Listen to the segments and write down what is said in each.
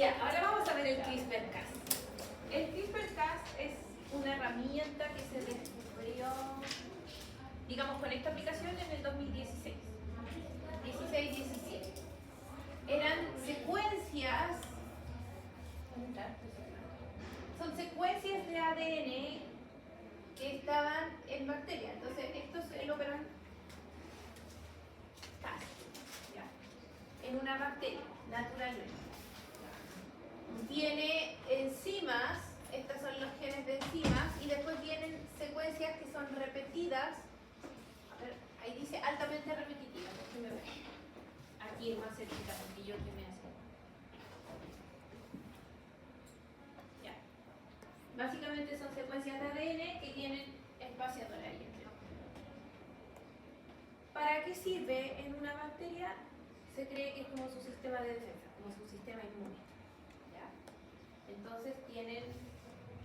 Ya, ahora vamos a ver el CRISPR-Cas. El CRISPR-Cas es una herramienta que se descubrió, digamos, con esta aplicación en el 2016. 16-17. Eran secuencias, son secuencias de ADN que estaban en bacterias. Entonces, esto es el operón Cas, ¿ya? En una bacteria, naturalmente. Tiene enzimas, estos son los genes de enzimas, y después vienen secuencias que son repetidas. A ver, ahí dice altamente repetitivas, déjenme ver. Aquí es más cerquita porque yo que me hace. Ya. Básicamente son secuencias de ADN que tienen espaciador ahí entre. ¿Para qué sirve en una bacteria? Se cree que es como su sistema de defensa, como su sistema inmune. ¿Ya? Entonces tienen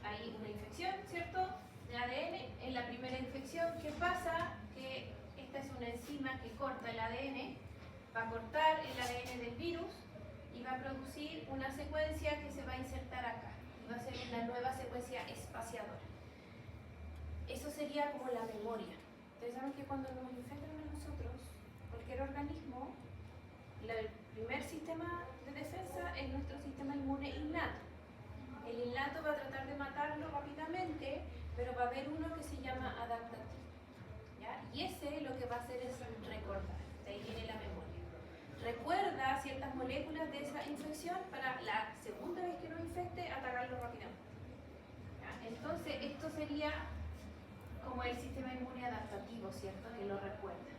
ahí una infección, ¿cierto? De ADN. En la primera infección, ¿qué pasa? Que esta es una enzima que corta el ADN, va a cortar el ADN del virus y va a producir una secuencia que se va a insertar acá. Y va a ser una nueva secuencia espaciadora. Eso sería como la memoria. Ustedes saben que cuando nos infectan a nosotros, cualquier organismo, el primer sistema de defensa es nuestro sistema inmune innato. El innato va a tratar de matarlo rápidamente, pero va a haber uno que se llama adaptativo, ¿ya? Y ese lo que va a hacer es recordar, de ahí viene la memoria. Recuerda ciertas moléculas de esa infección para la segunda vez que nos infecte, atacarlo rápidamente. ¿Ya? Entonces, esto sería como el sistema inmune adaptativo, ¿cierto? Que lo recuerda.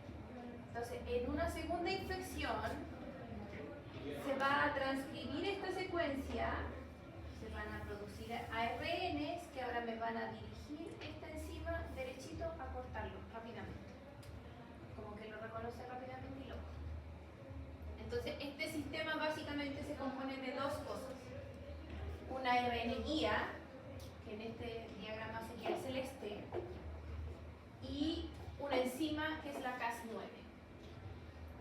Entonces, en una segunda infección, se va a transcribir esta secuencia, se van a producir ARNs que ahora me van a dirigir esta enzima derechito a cortarlo rápidamente. Como que lo reconoce rápidamente y lo corta. Entonces, este sistema básicamente se compone de dos cosas. Una ARN guía, que en este diagrama sería el celeste, y una enzima que es la Cas9.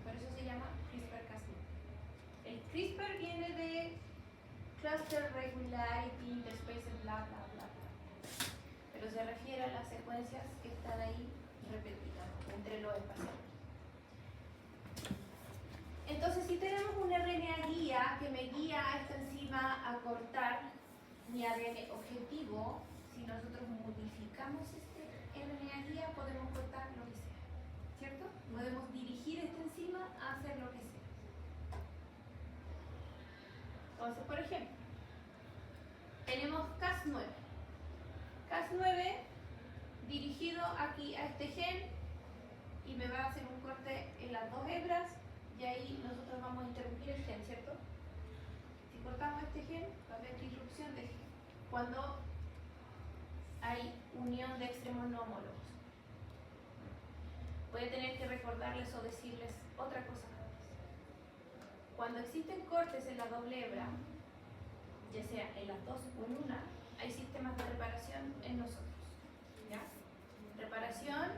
Por eso se llama CRISPR-Cas9. El CRISPR viene de Cluster Regularity Interspace, bla, bla, bla, bla. Pero se refiere a las secuencias que están ahí repetidas entre los espacios. Entonces, si tenemos un RNA guía que me guía a esta enzima a cortar mi ADN objetivo, si nosotros modificamos este RNA guía, podemos cortar lo que sea, ¿cierto? Podemos dirigir esta enzima a hacer lo que sea. Entonces, por ejemplo, tenemos Cas9. Cas9 dirigido aquí a este gen y me va a hacer un corte en las dos hebras y ahí nosotros vamos a interrumpir el gen, ¿cierto? Si cortamos este gen, va a haber disrupción de gen. Cuando hay unión de extremos no homólogos. Voy a tener que recordarles o decirles otra cosa. Cuando existen cortes en la doble hebra, ya sea en las dos o en una, hay sistemas de reparación en nosotros. ¿Ya? Reparación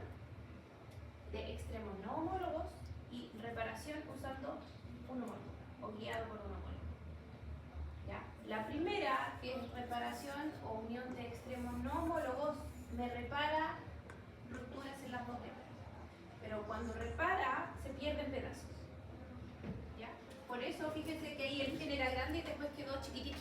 de extremos no homólogos y reparación usando un homólogo o guiado por un homólogo. ¿Ya? La primera, que es reparación o unión de extremos no homólogos, me repara rupturas en las dos hebras. Pero cuando repara, se pierden pedazos. ¿Ya? Por eso, fíjense que ahí el gen era grande y después quedó chiquitito.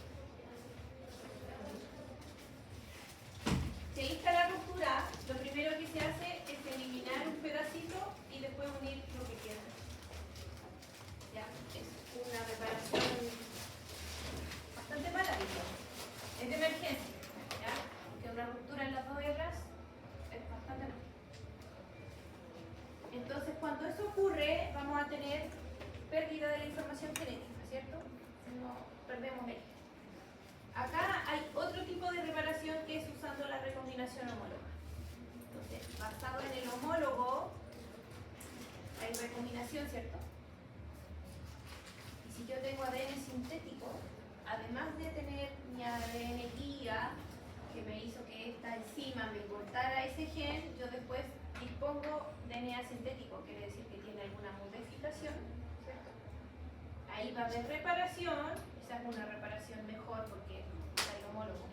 Si ahí está la ruptura, lo primero que se hace es eliminar un pedacito y después unir lo que queda. ¿Ya? Es una reparación bastante mala, es de emergencia, ¿ya? Porque una ruptura en las dos hebras es bastante mala. Entonces, cuando eso ocurre, vamos a tener pérdida de la información genética, ¿cierto? No perdemos el. Acá hay otro tipo de reparación que es usando la recombinación homóloga. Entonces, basado en el homólogo, hay recombinación, ¿cierto? Y si yo tengo ADN sintético, además de tener mi ADN guía, que me hizo que esta enzima me cortara ese gen, yo después dispongo DNA sintético, quiere decir que tiene alguna modificación, ¿cierto? Ahí va a haber reparación, se haga una reparación mejor porque hay homólogo.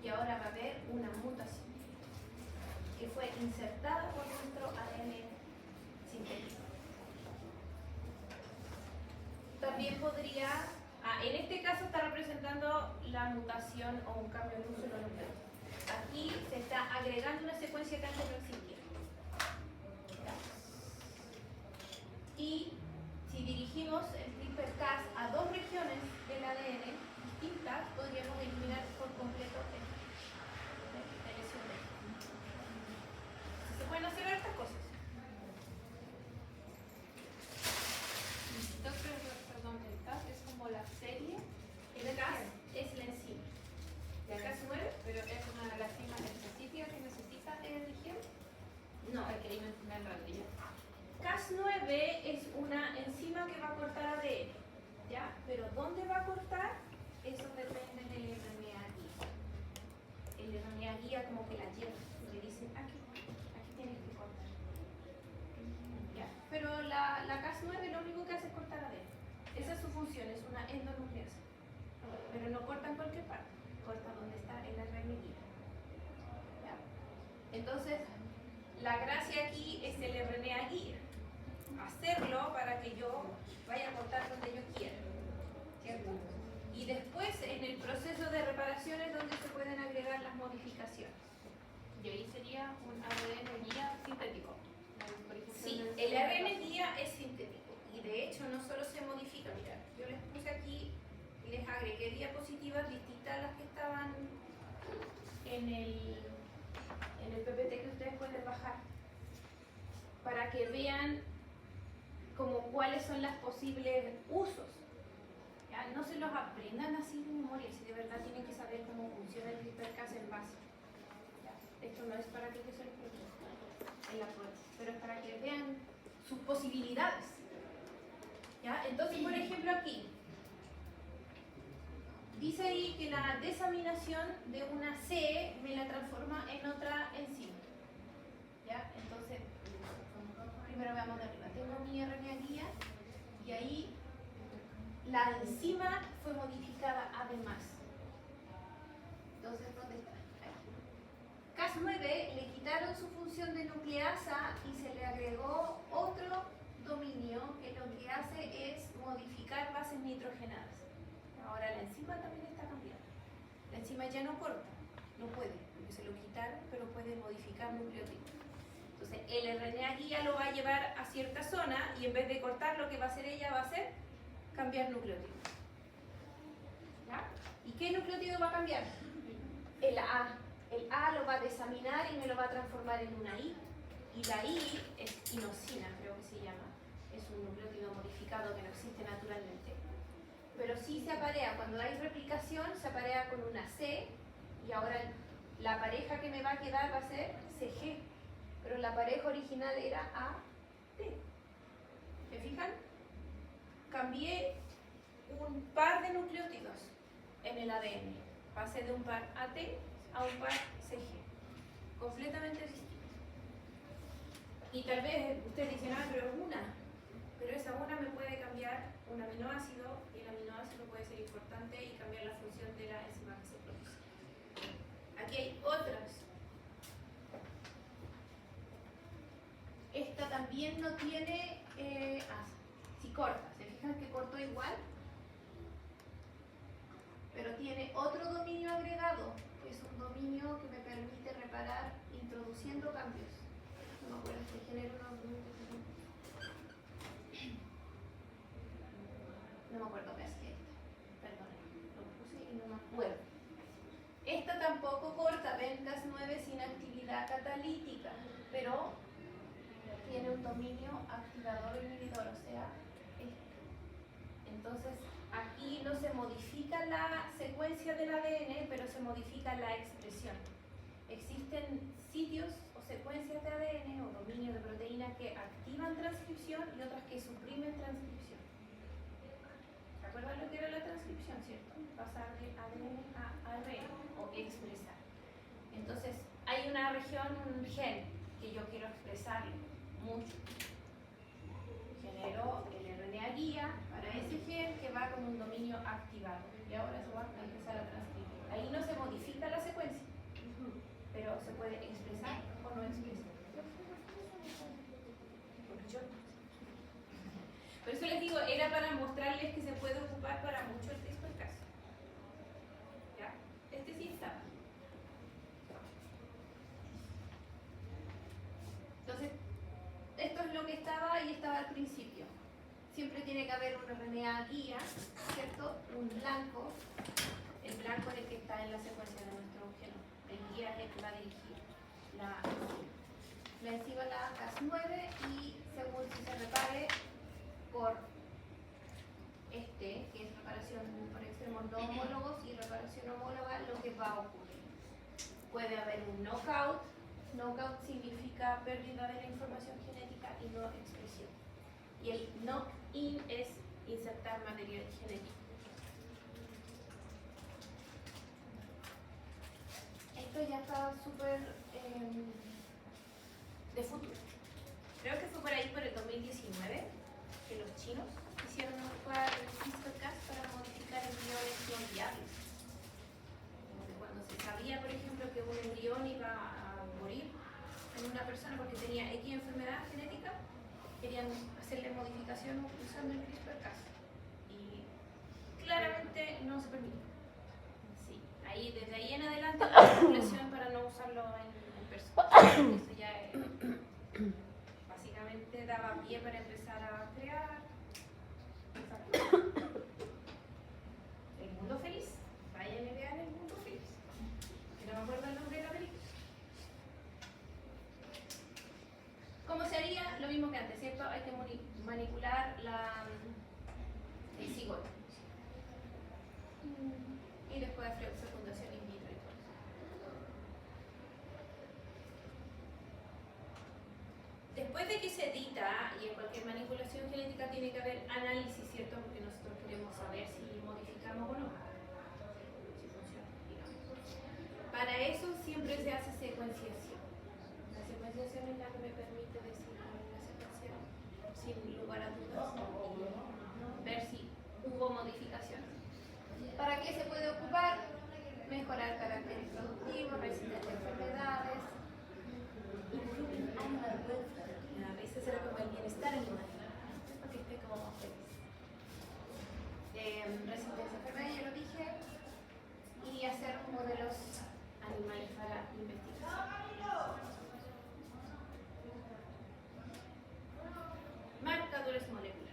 Y ahora va a haber una mutación que fue insertada por nuestro ADN sintético. También podría, en este caso está representando la mutación o un cambio en uso nuclear. Aquí se está agregando una secuencia que antes no existía. Y si dirigimos el CRISPR-Cas a dos regiones del ADN distintas, podríamos eliminar por completo esta lesión de esto. Se pueden hacer estas cosas. Perdón, el Cas es como la serie. El Cas es la enzima. ¿La Cas9? Pero es una de las enzimas específicas que necesita el gen. No. Hay que ir en realidad. Cas9 es una enzima que va a cortar ADN, ¿ya? Pero ¿dónde va a cortar? Eso depende del RNA guía. El RNA guía como que la lleva, le dicen aquí tienes que cortar. ¿Ya? Pero la Cas9 lo único que hace es cortar ADN. Esa es su función, es una endonucleasa. Pero no corta en cualquier parte, corta donde está el RNA guía. ¿Ya? Entonces, la gracia aquí es el RNA guía. Hacerlo para que yo vaya a cortar donde yo quiera, ¿cierto? Y después en el proceso de reparación es donde se pueden agregar las modificaciones. Y ahí sería un ADN guía sintético. Por ejemplo, Sí, el ARN guía es sintético y de hecho no solo se modifica, mira, yo les puse aquí, les agregué diapositivas distintas a las que estaban en el PPT que ustedes pueden bajar para que vean como cuáles son las posibles usos. ¿Ya? No se los aprendan así de memoria, si de verdad tienen que saber cómo funciona el CRISPR-Cas en base. ¿Ya? Esto no es para que se los pregunten en la prueba, pero es para que vean sus posibilidades. ¿Ya? Entonces, por ejemplo, aquí dice ahí que la desaminación de una C me la transforma en otra enzima. ¿Ya? Entonces, primero veamos de arriba. Tengo mi RNA guía y ahí la enzima fue modificada además. Entonces, ¿dónde está? Cas9 le quitaron su función de nucleasa y se le agregó otro dominio que lo que hace es modificar bases nitrogenadas. Ahora la enzima también está cambiando. La enzima ya no corta, no puede, porque se lo quitaron, pero puede modificar nucleótidos. Entonces el RNA guía lo va a llevar a cierta zona y en vez de cortar lo que va a hacer ella va a hacer cambiar nucleótidos. ¿Ya? ¿Y qué nucleótido va a cambiar? El A. El A lo va a desaminar y me lo va a transformar en una I. Y la I es inosina, creo que se llama. Es un nucleótido modificado que no existe naturalmente. Pero sí se aparea, cuando hay replicación, se aparea con una C y ahora la pareja que me va a quedar va a ser CG. Pero la pareja original era AT. ¿Me fijan? Cambié un par de nucleótidos en el ADN. Pasé de un par AT a un par CG. Completamente distinto. Y tal vez ustedes dicen, pero es una. Pero esa una me puede cambiar un aminoácido y el aminoácido puede ser importante y cambiar la función de la enzima que se produce. Aquí hay otras. Esta también no tiene, si corta, ¿se fijan que cortó igual? Pero tiene otro dominio agregado, que es un dominio que me permite reparar introduciendo cambios. No me acuerdo si genera unos dominios. No me acuerdo qué hacía esta. Perdón, lo puse y no me acuerdo. Esta tampoco corta, ven Cas9 sin actividad catalítica, pero tiene un dominio activador o inhibidor, o sea, entonces aquí no se modifica la secuencia del ADN, pero se modifica la expresión. Existen sitios o secuencias de ADN o dominios de proteína que activan transcripción y otras que suprimen transcripción. ¿Se acuerdan lo que era la transcripción, cierto? Pasar de ADN a ARN o expresar. Entonces, hay una región, un gen que yo quiero expresarlo mucho. Genero el RNA guía para ese gen que va con un dominio activado y ahora se va a empezar a transcribir. Ahí no se modifica la secuencia, pero se puede expresar o no expresar. Por eso les digo, era para mostrarles que se puede ocupar para mucho el CRISPR-Cas. ¿Ya? Este sí estaba. Entonces, esto es lo que estaba y estaba al principio. Siempre tiene que haber un RNA guía, ¿cierto? Un blanco. El blanco es el que está en la secuencia de nuestro genoma. El guía es el que va a dirigir la enzima la Cas9 y según si se repare por que es reparación por extremos no homólogos y reparación homóloga, lo que va a ocurrir. Puede haber un knockout. Knockout significa pérdida de la información genética y no expresión. Y el knock-in es insertar material genético. Esto ya estaba súper de futuro. Creo que fue por ahí por el 2019 que los chinos hicieron ocupar el CRISPR-Cas para modificar embriones no viables. Cuando se sabía, por ejemplo, que un embrión iba a morir en una persona porque tenía X enfermedad genética, querían hacerle modificación usando el CRISPR-Cas. Y claramente no se permitió. Sí, desde ahí en adelante la regulación para no usarlo en personas. Eso ya básicamente daba pie para empezar a crear. El mundo feliz. Vayan y vean el mundo feliz. Que no me acuerdo el nombre de la película. ¿Cómo se haría? Lo mismo que antes, ¿cierto? Hay que manipular el cigoto. Y después hacer fecundación in vitro y todo. Después de que se edita, y en cualquier manipulación genética tiene que haber análisis, ¿cierto? Porque nosotros queremos saber si modificamos o no. Si funciona, digamos. Para eso siempre se hace secuenciación. La secuenciación es la que me permite decir la secuencia sin lugar a dudas y ver si hubo modificaciones. ¿Para qué se puede ocupar? Mejorar caracteres productivos, resistencia a enfermedades, a veces era como el bienestar animal, porque esté como feliz. Resistencia a enfermedades, ya lo dije, y hacer modelos animales para investigación. Marcadores moleculares.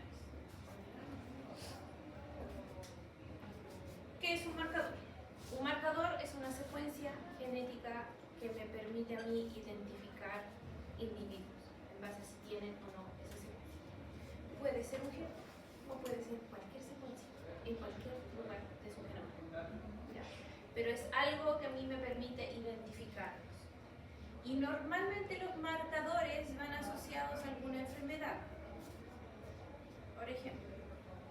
¿Qué es un marcador? Un marcador es una secuencia genética que me permite a mí identificar individuos en base a si tienen o no esa secuencia. Puede ser un gen o puede ser cualquier secuencia en cualquier lugar de su genoma. ¿Ya? Pero es algo que a mí me permite identificarlos. Y normalmente los marcadores van asociados a alguna enfermedad. Por ejemplo,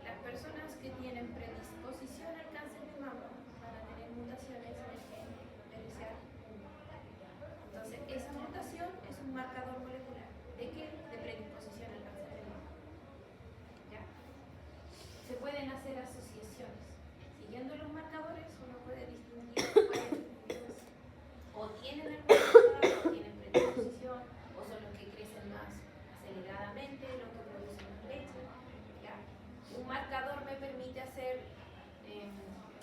las personas que tienen predisposición al cáncer de mama van a tener mutaciones en el gen BRCA1. Entonces, esa mutación es un marcador molecular. ¿De qué? De predisposición al cáncer de mama. ¿Ya? Se pueden hacer asociaciones. Siguiendo los marcadores, uno puede distinguir cuáles individuos o tienen alguna enfermedad, o tienen predisposición, o son los que crecen más aceleradamente, los que producen más leche. ¿Ya? Un marcador me permite hacer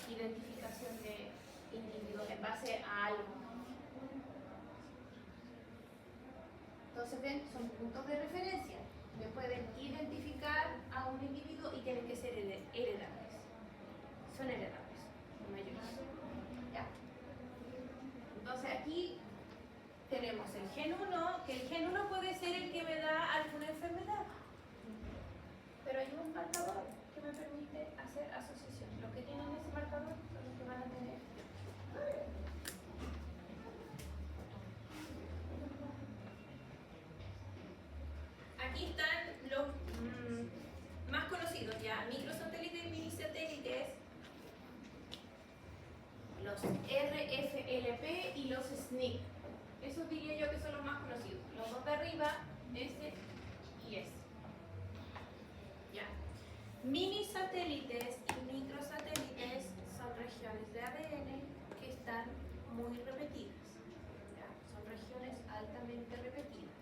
identificación de individuos en base a algo. Entonces, ven, son puntos de referencia. Me pueden identificar a un individuo y tienen que ser heredables. Son heredables, la mayoría. ¿Ya? Entonces, aquí tenemos el gen 1, que el gen 1 puede ser el que me da alguna enfermedad. Pero hay un marcador que me permite hacer asociación. Los que tienen ese marcador son los que van a tener. Aquí están los más conocidos ya, microsatélites y minisatélites, los RFLP y los SNP. Esos diría yo que son los más conocidos. Los dos de arriba, ese y ese. ¿Ya? muy repetidas. ¿Ya? Son regiones altamente repetidas.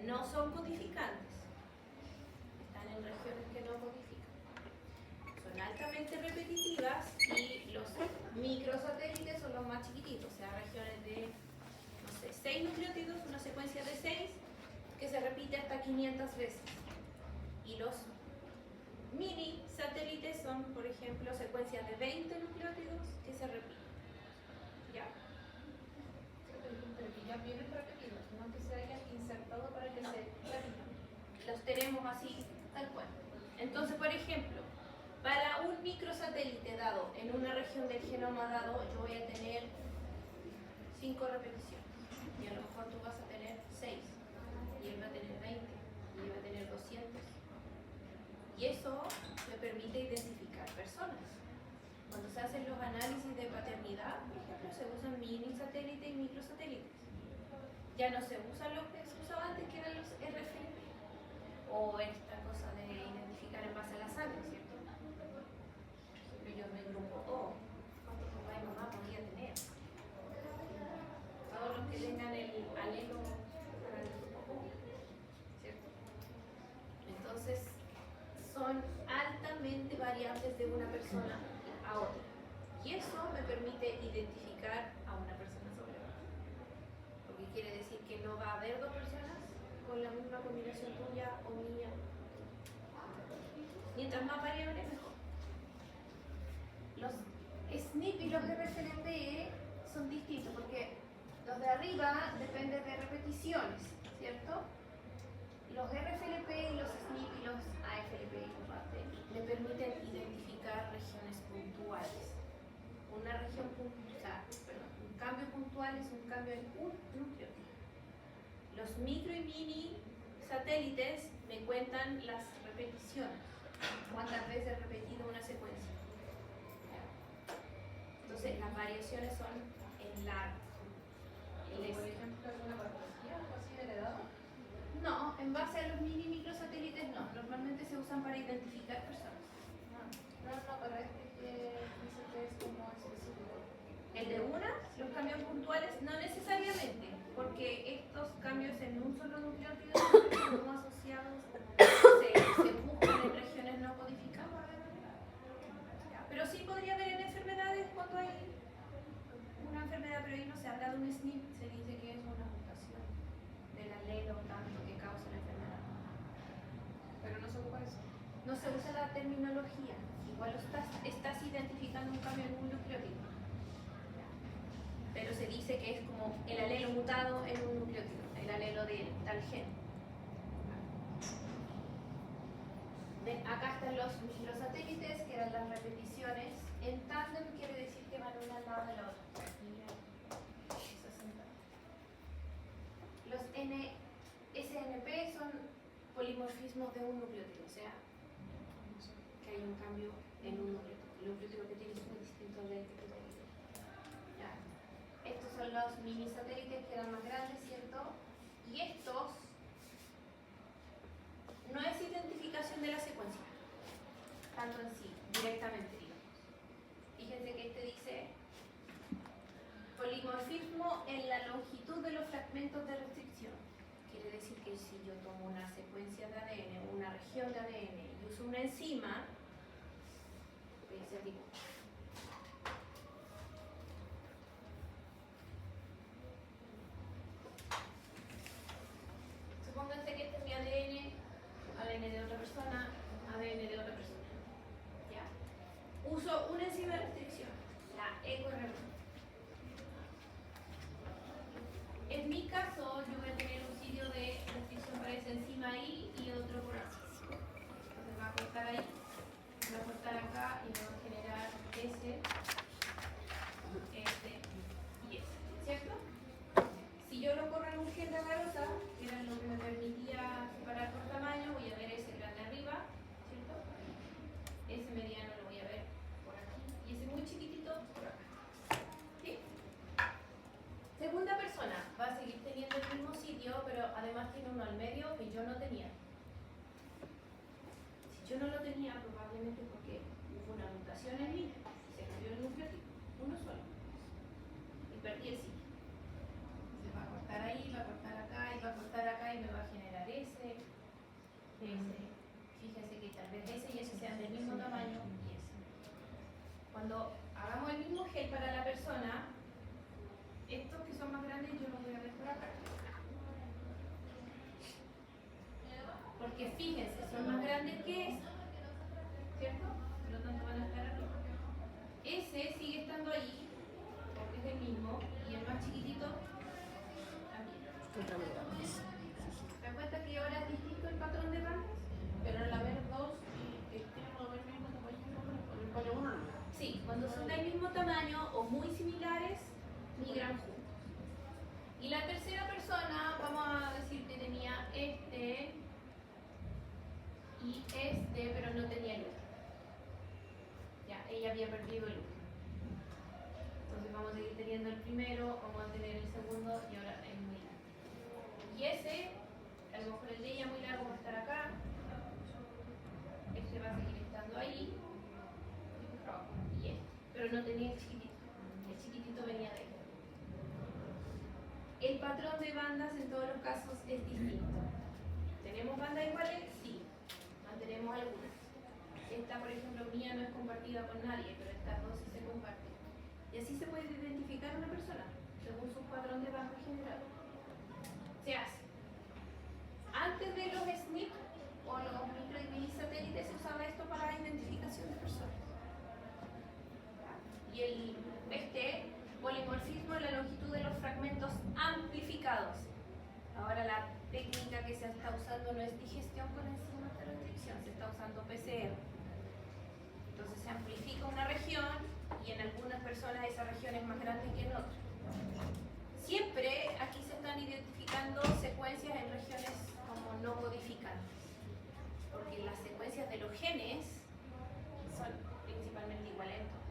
No son codificantes. Están en regiones que no codifican. Son altamente repetitivas y los microsatélites son los más chiquititos, o sea, regiones de, no sé, 6 nucleótidos, una secuencia de 6 que se repite hasta 500 veces. Y los mini satélites son, por ejemplo, secuencias de 20 nucleótidos que se repiten. ¿Ya? Pero que ya vienen repetidos, no que se hayan insertado para que No. se repitan. Los tenemos así, tal cual. Entonces, por ejemplo, para un microsatélite dado en una región del genoma dado, yo voy a tener 5 repeticiones. Y a lo mejor tú vas a tener 6. Y él va a tener 20. Y él va a tener 200. Y eso me permite identificar personas. Cuando se hacen los análisis de paternidad, por ejemplo, se usan mini satélites y microsatélites. Ya no se usan los que se usaban antes, que eran los RFLP. O esta cosa de identificar en base a la sangre, ¿cierto? Por ejemplo, yo me grupo O. ¿Cuántos papá y mamá podría tener? Todos los que tengan el alelo para el grupo O, ¿cierto? Entonces, son altamente variables de una persona a otra. Y eso me permite identificar a una persona sobre otra. Lo que quiere decir que no va a haber dos personas con la misma combinación tuya o mía. Mientras más variables, mejor. Los SNP y los RFLP son distintos porque los de arriba dependen de repeticiones, ¿cierto? Los RFLP y los SNP y los AFLP y los AT me permiten identificar regiones puntuales. Una región un cambio puntual es un cambio en un nucleótido. Los micro y mini satélites me cuentan las repeticiones, cuántas veces he repetido una secuencia. Entonces las variaciones son en largo. Por ejemplo, alguna patología, algo así heredado. No, en base a los mini microsatélites no. Normalmente se usan para identificar personas. No, pero este que dice que es como específico. El de una, los cambios puntuales, no necesariamente, porque estos cambios en un solo nucleótido son como asociados, se buscan en regiones no codificadas. Ya, pero sí podría haber en enfermedades cuando hay una enfermedad, pero ahí no se habla de un SNP, se dice que es una mutación del alelo tanto que causa la enfermedad. Pero no se ocupa eso. No se usa la terminología, igual estás identificando un cambio en un nucleótido. Pero se dice que es como el alelo mutado en un nucleótido, el alelo de tal gen. Ven, acá están los microsatélites, que eran las repeticiones. En tándem quiere decir que van una al lado de la otra. Los SNP son polimorfismos de un nucleótido, o sea, que hay un cambio en un nucleótido. El nucleótido que tienes es muy distinto del que tú tienes. Ya. Estos son los mini satélites que eran más grandes, ¿cierto? Y estos no es identificación de la secuencia, tanto en sí, directamente, digamos. Fíjense que este dice polimorfismo en la longitud de los fragmentos de restricción. Quiere decir que si yo tomo una secuencia de ADN, una región de ADN y uso una enzima, dice tipo. Supónganse que este es mi ADN, ADN de otra persona, ADN de otra persona. ¿Ya? Uso una enzima de restricción, la EcoRB. En mi caso, yo voy a tener un sitio de restricción para esa enzima ahí y otro por aquí. Entonces va a cortar ahí, va a cortar acá y me va a generar Cuando hagamos el mismo gel para la persona, estos que son más grandes yo los voy a ver por acá. Porque fíjense, son más grandes que este, ¿cierto? Por lo tanto van a estar arriba. Ese sigue estando ahí, porque es el mismo, y el más chiquitito también. ¿Se dan cuenta que ahora es distinto el patrón de bandas? Pero en la ver 2 y el no ver mismo tamaño, el palo 1 no. Sí, cuando son del mismo tamaño o muy similares, migran juntos. Y la tercera persona, vamos a decir que tenía este y este, pero no tenía el otro. Ya, ella había perdido el otro. Entonces vamos a seguir teniendo el primero, vamos a tener el segundo y ahora el muy largo. Y ese, a lo mejor el de ella muy largo va a estar acá. Este va a seguir estando ahí. Y este. Pero no tenía el chiquitito. El chiquitito venía de ahí. El patrón de bandas en todos los casos es distinto. ¿Tenemos bandas iguales? Sí. Mantenemos algunas. Esta, por ejemplo, mía no es compartida con nadie, pero estas dos sí se comparten. Y así se puede identificar una persona, según su patrón de banda general. Se hace. Antes de los SNP o los micro y mini satélites se usaba esto para identificación de personas. Y este polimorfismo es la longitud de los fragmentos amplificados. Ahora la técnica que se está usando no es digestión con enzimas de restricción, se está usando PCR. Entonces se amplifica una región y en algunas personas esa región es más grande que en otras. Siempre aquí se están identificando secuencias en regiones como no codificantes, porque las secuencias de los genes son principalmente iguales en todas.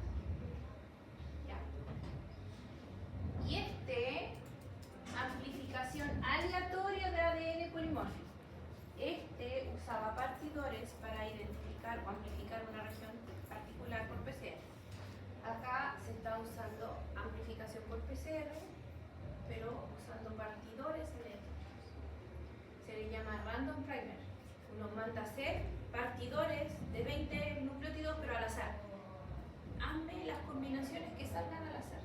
¿Ya? Y amplificación aleatoria de ADN polimórfico. Usaba partidores para identificar o amplificar una región particular por PCR. Acá se está usando amplificación por PCR, pero usando partidores eléctricos. Se le llama random primer. Uno manda a hacer partidores de 20 nucleótidos, pero al azar. Hazme las combinaciones que salgan al azar.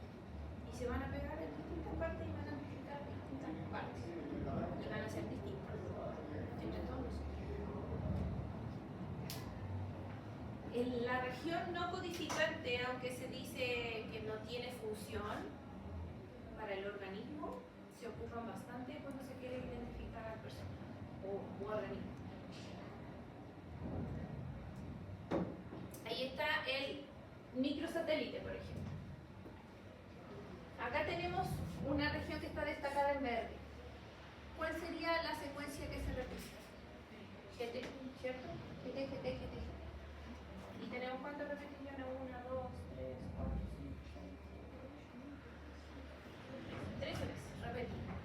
Y se van a pegar en distintas partes y van a amplificar distintas partes. Y van a ser distintas entre todos nosotros. En la región no codificante, aunque se dice que no tiene función para el organismo, se ocupan bastante cuando se quiere identificar a personas o organismo. Ahí está el microsatélite, por ejemplo. Acá tenemos una región que está destacada en verde. ¿Cuál sería la secuencia que se repite? GT, ¿cierto? GT, GT, GT. ¿Y tenemos cuántas repeticiones? 1, 2, 3, 4, 5, 6, 13 veces repetidas.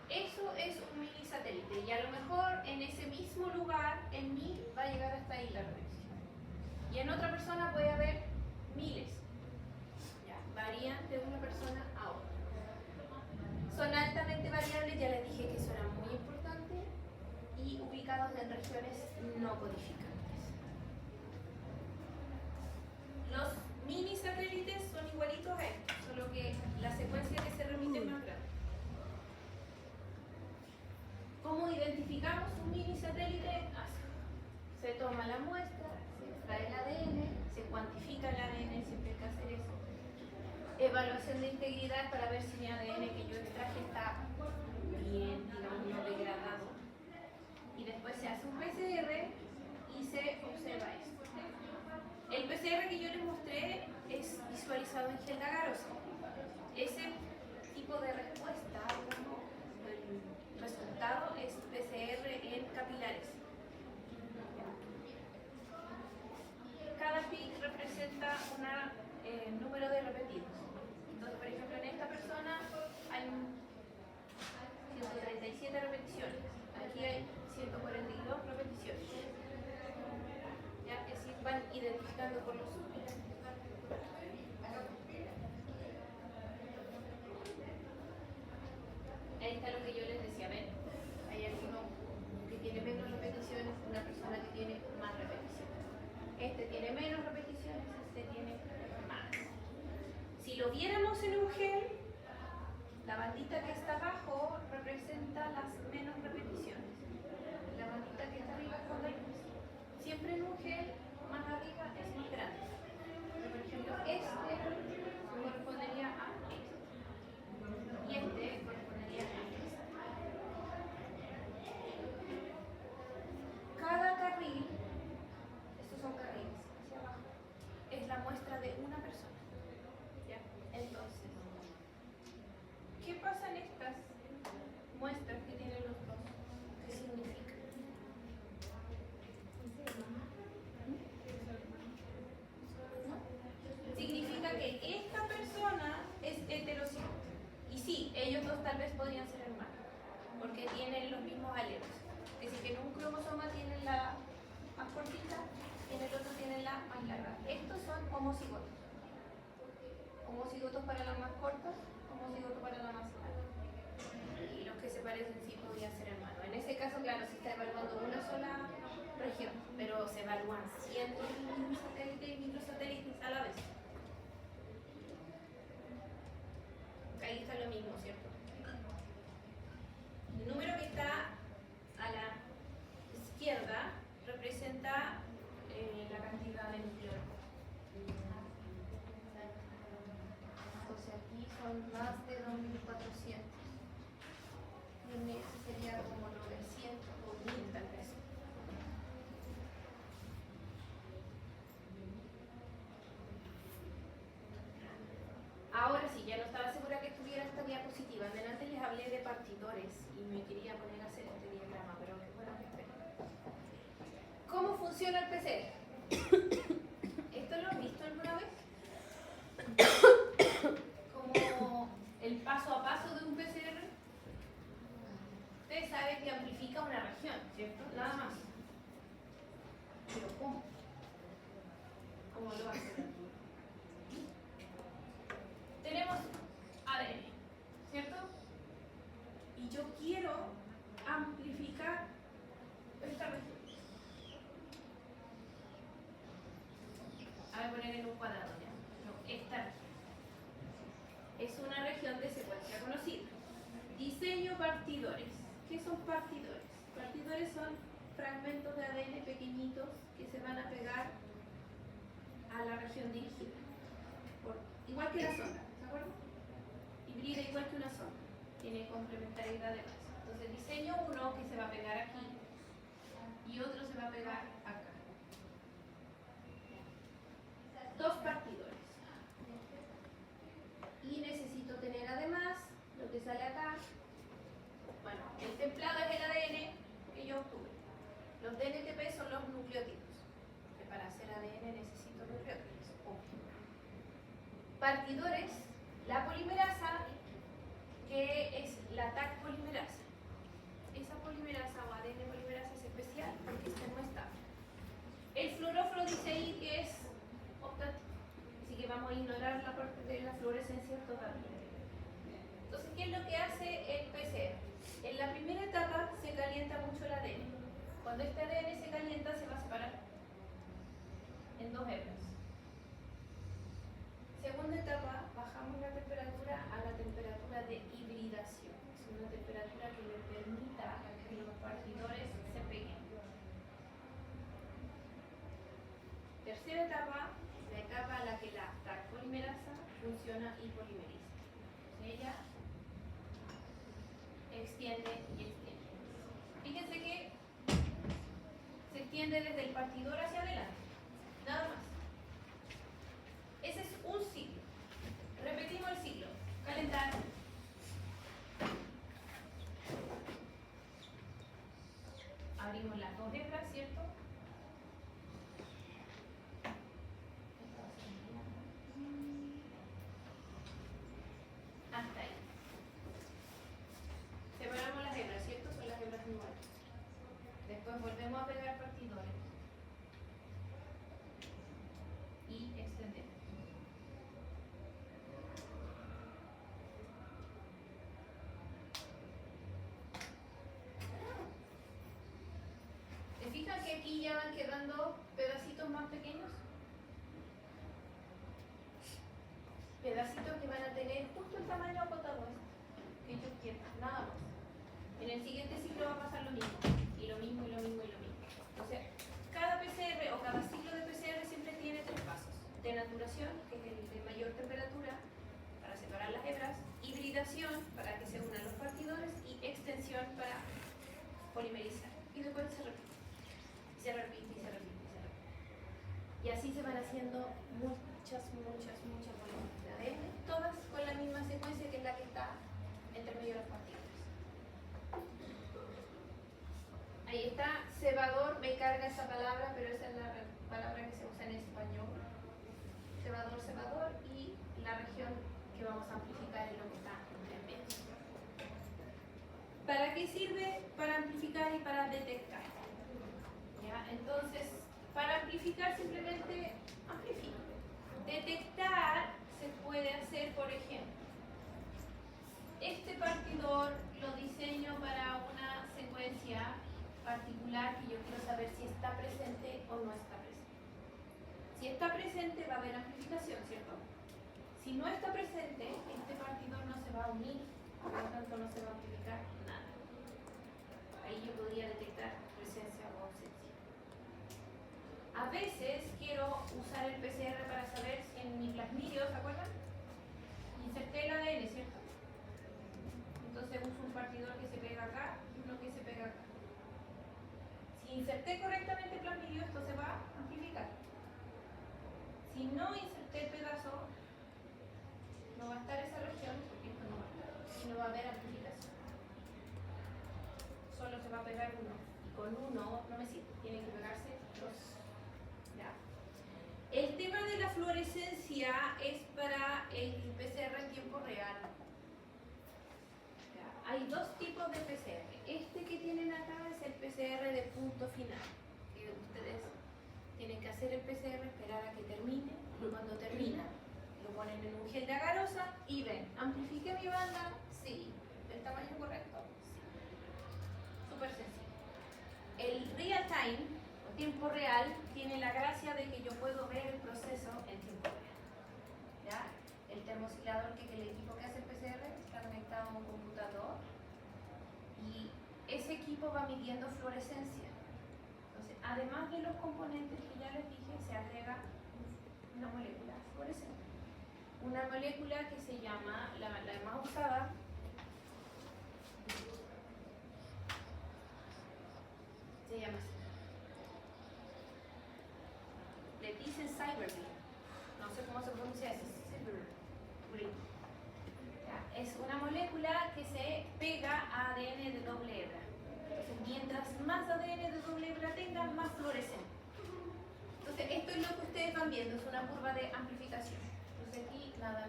Eso es un mini satélite y a lo mejor en ese mismo lugar, en mí, va a llegar hasta ahí la repetición. Y en otra persona puede haber miles. Ya, varían de una persona a otra. Son altamente variables, ya les dije que eso era muy importante, y ubicados en regiones no codificantes. Los mini satélites son igualitos a estos, solo que la secuencia que se remite es más grande. ¿Cómo identificamos un mini satélite? Así. Se toma la muestra, se extrae el ADN, se cuantifica el ADN, siempre hay que hacer eso. Evaluación de integridad para ver si mi ADN que yo extraje está bien, digamos, no degradado. Y después se hace un PCR y se observa eso. El PCR que yo les mostré es visualizado en gel de agarose. Ese tipo de respuesta, digamos, el resultado es PCR en capilares. Cada PIC representa un número de repetidos. Entonces, por ejemplo, en esta persona hay 137 repeticiones. Aquí hay 142 repeticiones. ¿Ya? Es decir, van identificando por los subpicos. Ahí está lo que yo les decía, ¿ven? Hay alguno que tiene menos repeticiones, una persona que tiene más repeticiones. Este tiene menos repeticiones, lo viéramos en un gel, la bandita que está abajo representa las menos repeticiones. La bandita que está arriba es cuando hay más. Siempre en un gel, más arriba es más grande. Por ejemplo, este correspondería a este. Y este correspondería a este. Cada carril, estos son carriles hacia abajo, es la muestra de una persona. ¿Ya? Entonces, ¿qué pasa en estas muestras que tienen los dos? ¿Qué significa? ¿No? Significa que esta persona es heterocigoto. Y sí, ellos dos tal vez podrían ser hermanos, porque tienen los mismos alelos. Es decir, que en un cromosoma tienen la más cortita y en el otro tienen la más larga. Estos son homocigotos. Homocigotos para la más corta, homocigoto para la más larga. Y los que se parecen sí podrían ser hermanos. En ese caso, claro, se está evaluando una sola región, pero se evalúan cientos de satélites y microsatélites a la vez. Ahí está lo mismo, ¿cierto? El número que está a la izquierda representa la cantidad de nucleótidos. Entonces aquí son más de 2.400. Y en ese sería como 900 o 1.000 tal vez. Ahora sí, ya no estaba segura que estuviera esta diapositiva. Antes les hablé de partidores y me quería poner a hacer este diagrama, pero qué bueno que esperen. ¿Cómo funciona el PCR? ¿Esto lo han visto alguna vez? Como el paso a paso de un PCR. Ustedes saben que amplifica una región, ¿cierto? Nada más. Pero ¿cómo? ¿Cómo lo hace? Tenemos ADN, ¿cierto? Y yo quiero amplificar esta región. A poner en un cuadrado ya. No, esta región. Es una región de secuencia conocida. Diseño partidores. ¿Qué son partidores? Partidores son fragmentos de ADN pequeñitos que se van a pegar a la región dirigida. Igual que la sonda, ¿se acuerdan? Hibrida igual que una sonda. Tiene complementariedad de base. Entonces diseño uno que se va a pegar aquí y otro se va a pegar acá. Dos partidores. Y necesito tener además lo que sale acá. Bueno, el templado es el ADN que yo obtuve. Los DNTP son los nucleótidos. Que para hacer ADN necesito nucleótidos. Partidores, la polimerasa, que es la TAC polimerasa. Esa polimerasa o ADN polimerasa es especial porque es termoestable. El fluoróforo dice ahí que es optativo, así que vamos a ignorar la parte de la fluorescencia todavía. Entonces, ¿qué es lo que hace el PCR? En la primera etapa se calienta mucho el ADN. Cuando este ADN se calienta, se va a separar en dos hebras. Segunda etapa, bajamos la temperatura a la temperatura de hibridación. Es una temperatura que le permita que los partidores se peguen. Tercera etapa, la etapa en la que la TAC polimerasa funciona y polimeriza. Ella extiende y extiende. Fíjense que se extiende desde el partidor hacia adelante. Nada más. Ese es un ciclo. Repetimos el ciclo. Calentar. Abrimos las dos hebras, ¿cierto? Hasta ahí. Separamos las hebras, ¿cierto? Son las hebras iguales. Después volvemos a pegar partidores. Y extendemos. ¿Se fijan que aquí ya van quedando pedacitos más pequeños? pedacitos que van a tener justo el tamaño acotado que ellos quieran, nada más. En el siguiente ciclo va a pasar lo mismo, y lo mismo, y lo mismo, y lo mismo. Entonces, cada PCR o cada ciclo de PCR siempre tiene 3 pasos. Denaturación, que es el de mayor temperatura, para separar las hebras, hibridación, para que se unan los partidores, y extensión para polimerizar. Y después se repite. Se repite, y se repite, y se repite. Y así se van haciendo muchas moléculas de ADN, todas con la misma secuencia que es la que está entre medio de los partidores. Ahí está, cebador, me carga esa palabra, pero esa es la palabra que se usa en español. Cebador, cebador, y la región que vamos a amplificar es lo que está en medio. ¿Para qué sirve? Para amplificar y para detectar. ¿Ya? Entonces, para amplificar simplemente amplifico. Detectar se puede hacer, por ejemplo, este partidor lo diseño para una secuencia particular que yo quiero saber si está presente o no está presente. Si está presente va a haber amplificación, ¿cierto? Si no está presente, este partidor no se va a unir, por lo tanto no se va a amplificar nada. Ahí yo podría detectar presencia o ausencia. A veces quiero usar el PCR para saber si en mi plasmidio, ¿se acuerdan? Inserté el ADN, ¿cierto? Entonces uso un partidor que se pega acá y uno que se pega acá. Si inserté correctamente el plasmidio, esto se va a amplificar. Si no inserté el pedazo, no va a estar esa región, porque esto no va a estar. Y no va a haber amplificación. Solo se va a pegar uno. Y con uno no me sirve, tienen que pegarse dos. ¿Ya? El tema de la fluorescencia es para el PCR en tiempo real. ¿Ya? Hay 2 tipos de PCR. Este que tienen acá es el PCR de punto final. Que ustedes tienen que hacer el PCR, esperar a que termine. Y cuando termina, lo ponen en un gel de agarosa y ven, ¿amplifiqué mi banda? Sí. ¿El tamaño correcto? Sí. Súper sencillo. El real time, o tiempo real, tiene la gracia de que yo puedo ver el proceso en tiempo real. ¿Ya? El termosiflador, que es el equipo que hace el PCR, está conectado a un computador y ese equipo va midiendo fluorescencia. Entonces, además de los componentes que ya les dije, se agrega una molécula fluorescente. Una molécula que se llama, la más usada, se llama así. Le dicen Cybergreen. No sé cómo se pronuncia eso. Cybergreen. Es una molécula que se pega a ADN de doble hebra. Entonces, mientras más ADN de doble hebra tenga, más fluorescente. Entonces, esto es lo que ustedes van viendo, es una curva de amplificación. Entonces aquí, nada,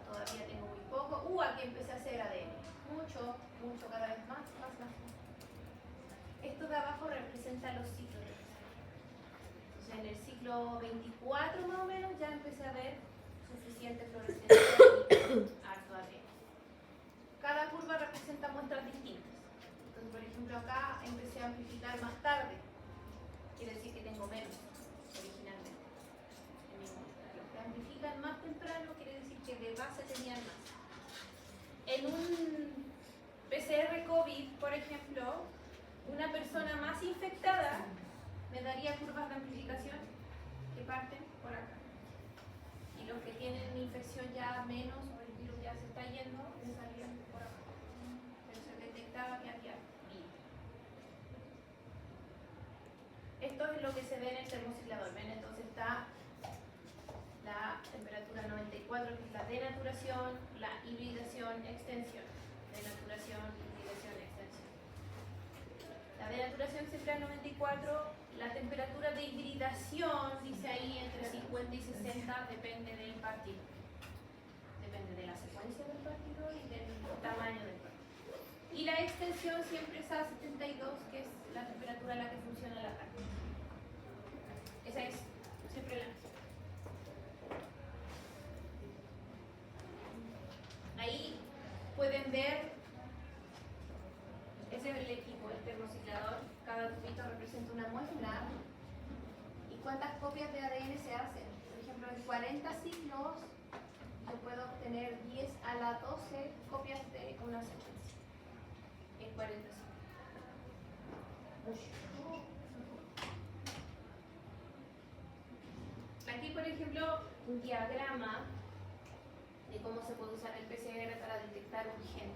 todavía tengo muy poco. Aquí empecé a hacer ADN. Mucho, cada vez más. Esto de abajo representa los ciclos de PCR. Entonces, en el ciclo 24 más o menos ya empecé a ver suficiente fluorescencia y harto ADN. Cada curva representa muestras distintas. Entonces, por ejemplo, acá empecé a amplificar más tarde. Quiere decir que tengo menos originalmente en mi muestra. Los que amplifican más temprano quiere decir que de base tenían más. En un PCR COVID, por ejemplo, una persona más infectada me daría curvas de amplificación que parten por acá. Y los que tienen infección ya menos o el virus ya se está yendo, me salían por acá. Pero se detectaba que había vida. Esto es lo que se ve en el termosiflador. ¿Ven? Entonces está la temperatura 94, que es la denaturación, la hibridación, extensión. Denaturación, hibridación, extensión. La denaturación siempre a 94, la temperatura de hibridación dice ahí entre 50 y 60, depende del partido. Depende de la secuencia del partido y del tamaño del partido. Y la extensión siempre es a 72, que es la temperatura a la que funciona la carga. Esa es siempre la misma. Ahí pueden ver, ese es el equipo, el termociclador. Cada tubito representa una muestra. ¿Y cuántas copias de ADN se hacen? Por ejemplo, en 40 ciclos yo puedo obtener 10 a la 12 copias de una secuencia en 40 segundos. Aquí, por ejemplo, un diagrama de cómo se puede usar el PCR para detectar un gen.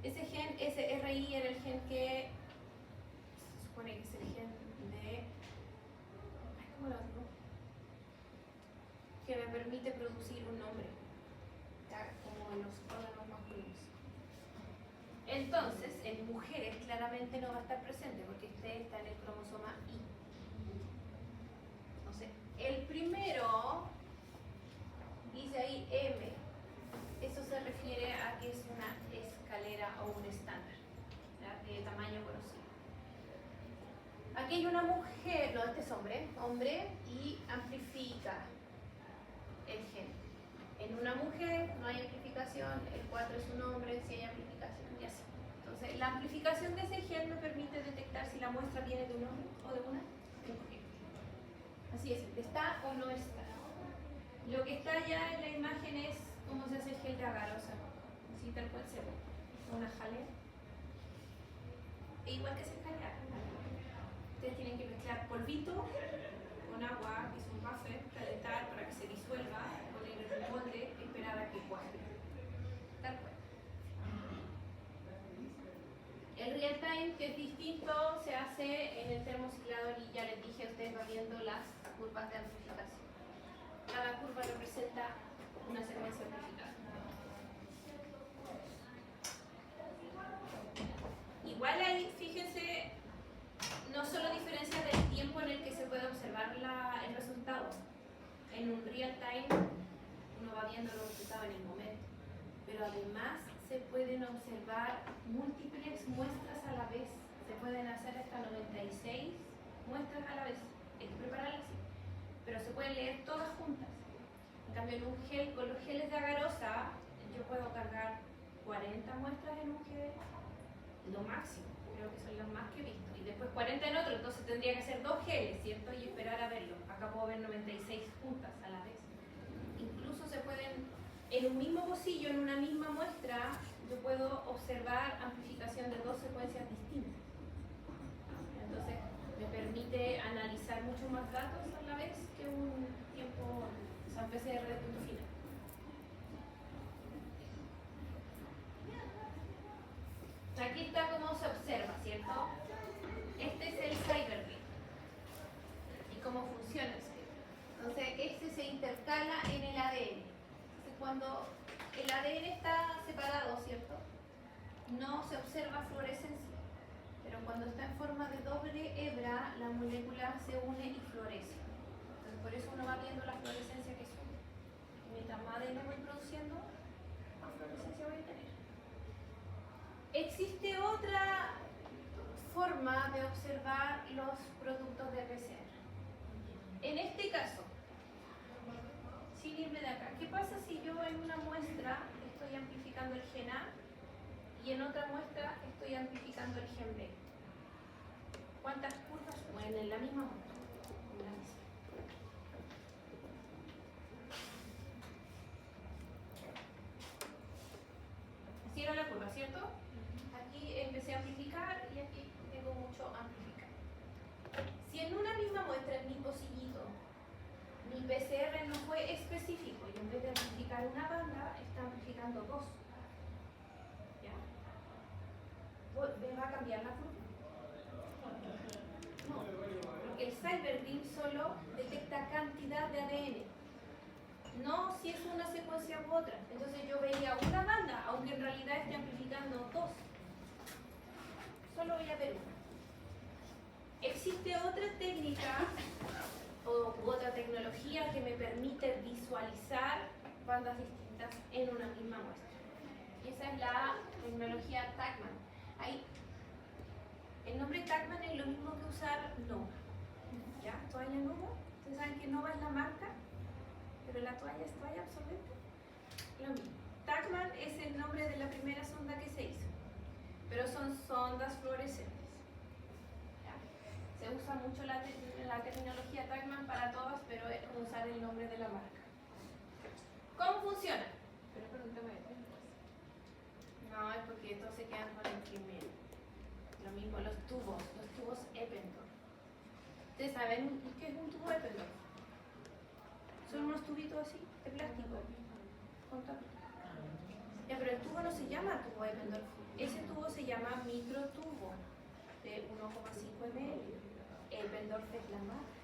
Ese gen, SRI, era el gen que se supone que es el gen de... ¿Cómo lo digo? Que me permite producir un nombre, ¿ya? Como en los órganos masculinos. Entonces, en mujeres claramente no va a estar presente porque este está en el cromosoma Y. Entonces, el primero dice ahí M. Eso se refiere a que es una escalera o un estándar, ¿ya? De tamaño conocido. Aquí hay una mujer, no, este es hombre, y amplifica el gen. En una mujer no hay amplificación, el 4 es un hombre, si hay amplificación, y así. Entonces, la amplificación de ese gen me permite detectar si la muestra viene de un hombre o de una mujer. Así es, ¿está o no está? Lo que está ya en la imagen es cómo se hace el gel de agarosa. Así tal cual se ve. Una jalea. E igual que se jalea. Ustedes tienen que mezclar polvito con agua, que es un buffer, calentar para que se disuelva, poner en un molde, esperar a que cuaje. Tal cual. El real time, que es distinto, se hace en el termociclador y ya les dije, ustedes van viendo las curvas de amplificación. Cada curva representa una secuencia amplificada. Igual ahí, fíjense, no solo diferencia del tiempo en el que se puede observar el resultado. En un real time uno va viendo los resultados en el momento, pero además se pueden observar múltiples muestras a la vez. Se pueden hacer hasta 96 muestras a la vez. Hay que prepararlas así, pero se pueden leer todas juntas. En cambio, en un gel, con los geles de agarosa, yo puedo cargar 40 muestras en un gel, lo máximo, creo que son las más que he visto, y después 40 en otro, entonces tendría que hacer 2 geles, ¿cierto? Y esperar a verlo. Acá puedo ver 96 juntas a la vez. Incluso se pueden, en un mismo pocillo, en una misma muestra, yo puedo observar amplificación de 2 secuencias distintas. Entonces, me permite analizar muchos más datos a la vez que un tiempo, o sea, un PCR de punto final. Aquí está cómo se observa, ¿cierto? Este es el CyberBeam y cómo funciona el CyberBeam. Entonces, este se intercala en el ADN. Entonces, cuando el ADN está separado, ¿cierto? No se observa fluorescencia, pero cuando está en forma de doble hebra, la molécula se une y florece. Entonces, por eso uno va viendo la fluorescencia que sube. Mientras más ADN voy produciendo, más fluorescencia voy a tener. Existe otra forma de observar los productos de PCR. En este caso, sin irme de acá, ¿qué pasa si yo en una muestra estoy amplificando el gen A y en otra muestra estoy amplificando el gen B? ¿Cuántas curvas? Bueno, en la misma muestra. En la misma. Así era la curva, ¿cierto? Aquí empecé a amplificar y aquí tengo mucho amplificar. Si en una misma muestra, en mi pocillito, mi PCR no fue específico y en vez de amplificar una banda, está amplificando 2. ¿Ya? ¿Me va a cambiar la curva? No, porque el CyberBeam solo detecta cantidad de ADN, no si es una secuencia u otra. Entonces yo veía una banda, aunque en realidad esté amplificando 2. Solo voy a ver una. Existe otra técnica u otra tecnología que me permite visualizar bandas distintas en una misma muestra. Y esa es la tecnología Tachman. Ahí, el nombre Tachman es lo mismo que usar Nova. ¿Ya? Toalla Nova. Ustedes saben que Nova es la marca, pero la toalla es toalla absorbente. Lo mismo. Tachman es el nombre de la primera sonda que se hizo, pero son sondas fluorescentes. ¿Ya? Se usa mucho la tecnología Tachman para todas, pero es como usar el nombre de la marca. ¿Cómo funciona? Pero por un tema de tiempo. No, es porque todos se quedan con el primer. Lo mismo, los tubos Eppendorf. ¿Ustedes saben qué es un tubo Eppendorf? Son unos tubitos así, de plástico. Contame. Ya, pero el tubo no se llama tubo Eppendorf. Ese tubo se llama microtubo de 1,5 ml. Eppendorf es la marca.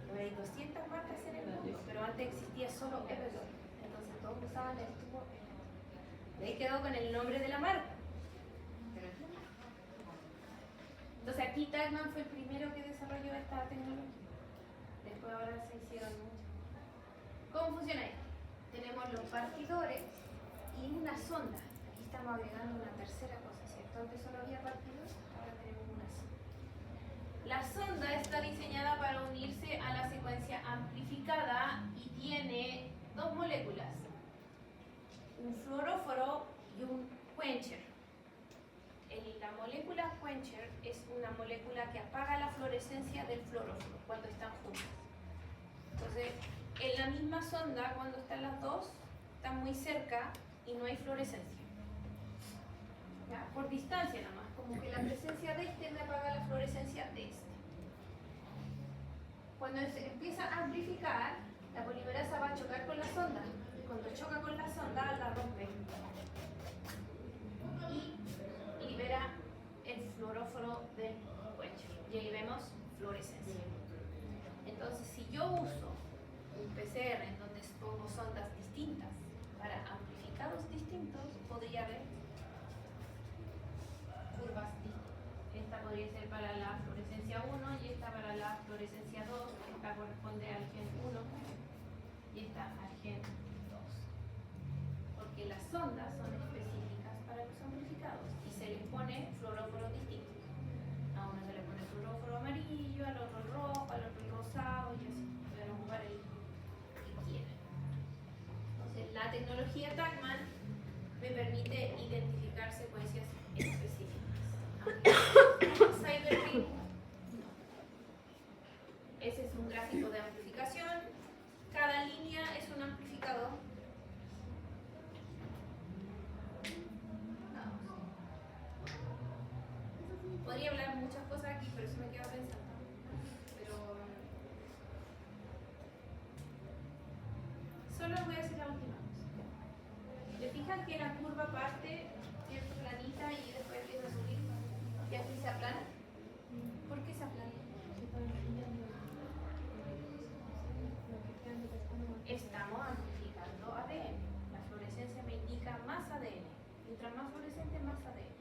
Pero hay 200 marcas en el mundo, pero antes existía solo Eppendorf. Entonces todos usaban el tubo Eppendorf. De ahí quedó con el nombre de la marca. Pero es la marca. Entonces aquí Tagman fue el primero que desarrolló esta tecnología. Después ahora se hicieron muchas. ¿Cómo funciona esto? Tenemos los partidores y una sonda. Aquí estamos agregando una tercera cosa, ¿cierto? Antes solo había partidores, ahora tenemos una sonda. La sonda está diseñada para unirse a la secuencia amplificada y tiene dos moléculas, un fluoróforo y un quencher. La molécula quencher es una molécula que apaga la fluorescencia del fluoróforo cuando están juntas. Entonces, en la misma sonda, cuando están las dos, están muy cerca y no hay fluorescencia. ¿Ya? Por distancia nomás, como que la presencia de este me apaga la fluorescencia de este. Cuando se empieza a amplificar, la polimerasa va a chocar con la sonda. Cuando choca con la sonda, la rompe. Y libera el fluoróforo del quencher. Y ahí vemos fluorescencia. Entonces, si yo uso un PCR en donde pongo sondas distintas para amplificados distintos, podría haber curvas distintas. Esta podría ser para la fluorescencia 1 y esta para la fluorescencia 2. Esta corresponde al gen 1 y esta al gen 2. Porque las sondas son específicas para los amplificados y se les pone fluoróforos distintos. A uno se le pone fluoróforo amarillo, al otro rojo, al otro rosado y así. Pueden ocupar el que quieran. Entonces, la tecnología Tagman me permite identificar secuencias específicas. CyberRing, no. Ese es un gráfico de amplificación. Cada línea es un amplificador. Podría hablar muchas cosas aquí, pero eso me queda pensando. Pero solo voy a hacer la última cosa. ¿Se fijan que la curva parte, cierto, planita y después empieza a subir? ¿Y aquí se aplana? ¿Por qué se aplana? Estamos amplificando ADN. La fluorescencia me indica más ADN. Mientras más fluorescente, más ADN.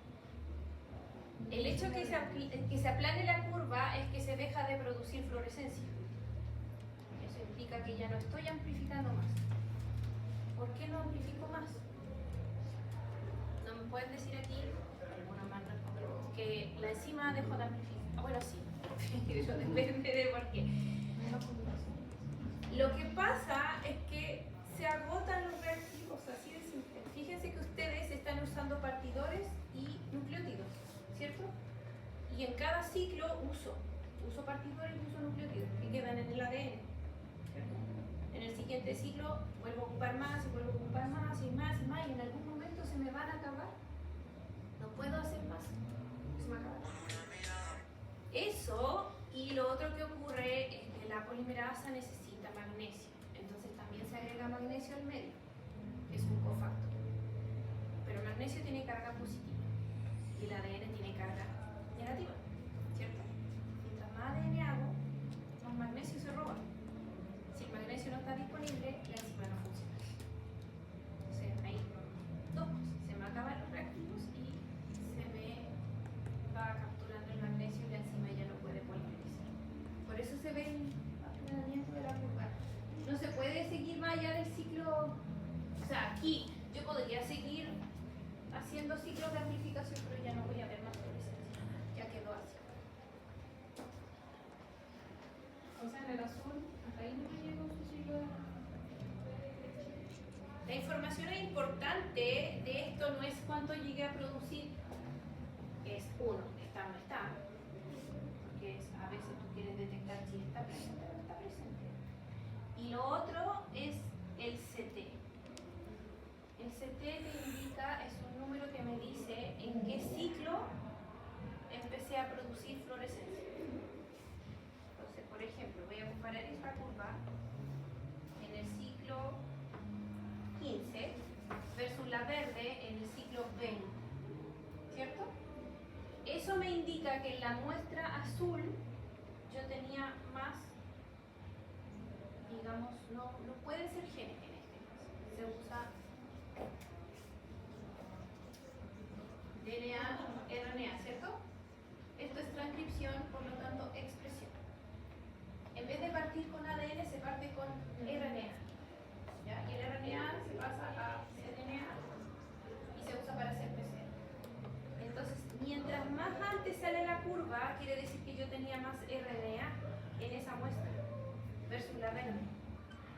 El hecho que se aplane la curva es que se deja de producir fluorescencia. Eso implica que ya no estoy amplificando más. ¿Por qué no amplifico más? ¿No me pueden decir aquí, alguna más responde, que la enzima dejó de amplificar? Bueno, sí, eso depende de por qué. Lo que pasa es que se agotan los reactivos, así de simple. Fíjense que ustedes están usando partidores y nucleótidos, ¿cierto? Y en cada ciclo uso partidores y uso nucleótidos que quedan en el ADN, ¿cierto? En el siguiente ciclo vuelvo a ocupar más y vuelvo a ocupar más y más y más y en algún momento se me van a acabar. No puedo hacer más, se me acaban. Eso, y lo otro que ocurre es que la polimerasa necesita magnesio, entonces también se agrega magnesio al medio, que es un cofactor. Pero el magnesio tiene carga positiva y el ADN tiene carga negativa, ¿cierto? Mientras más ADN hago, más magnesio se roba. Si el magnesio no está disponible, la enzima no funciona. Entonces hay dos cosas, se me acaban los reactivos y se me va capturando el magnesio y la enzima ya no puede polimerizar. Por eso se ve el aplanamiento de la curva. No se puede seguir más allá del ciclo. O sea, aquí yo podría seguir haciendo ciclos de amplificación, pero ya no voy a ver más fluorescencia. Ya quedó así. O sea, en el azul, hasta ahí no me llegó su ciclo de... La información importante de esto no es cuánto llegué a producir, es uno, está o no está, porque a veces tú quieres detectar si está presente o no está presente. Y lo otro es el T te indica, es un número que me dice en qué ciclo empecé a producir fluorescencia. Entonces, por ejemplo, voy a comparar esta curva en el ciclo 15 versus la verde en el ciclo 20, ¿cierto? Eso me indica que en la muestra azul yo tenía más, digamos, no puede ser genes en este caso, se usa DNA, RNA, ¿cierto? Esto es transcripción, por lo tanto, expresión. En vez de partir con ADN, se parte con RNA. ¿Ya? Y el RNA se pasa a cDNA y se usa para hacer PCR. Entonces, mientras más antes sale la curva, quiere decir que yo tenía más RNA en esa muestra versus la verde.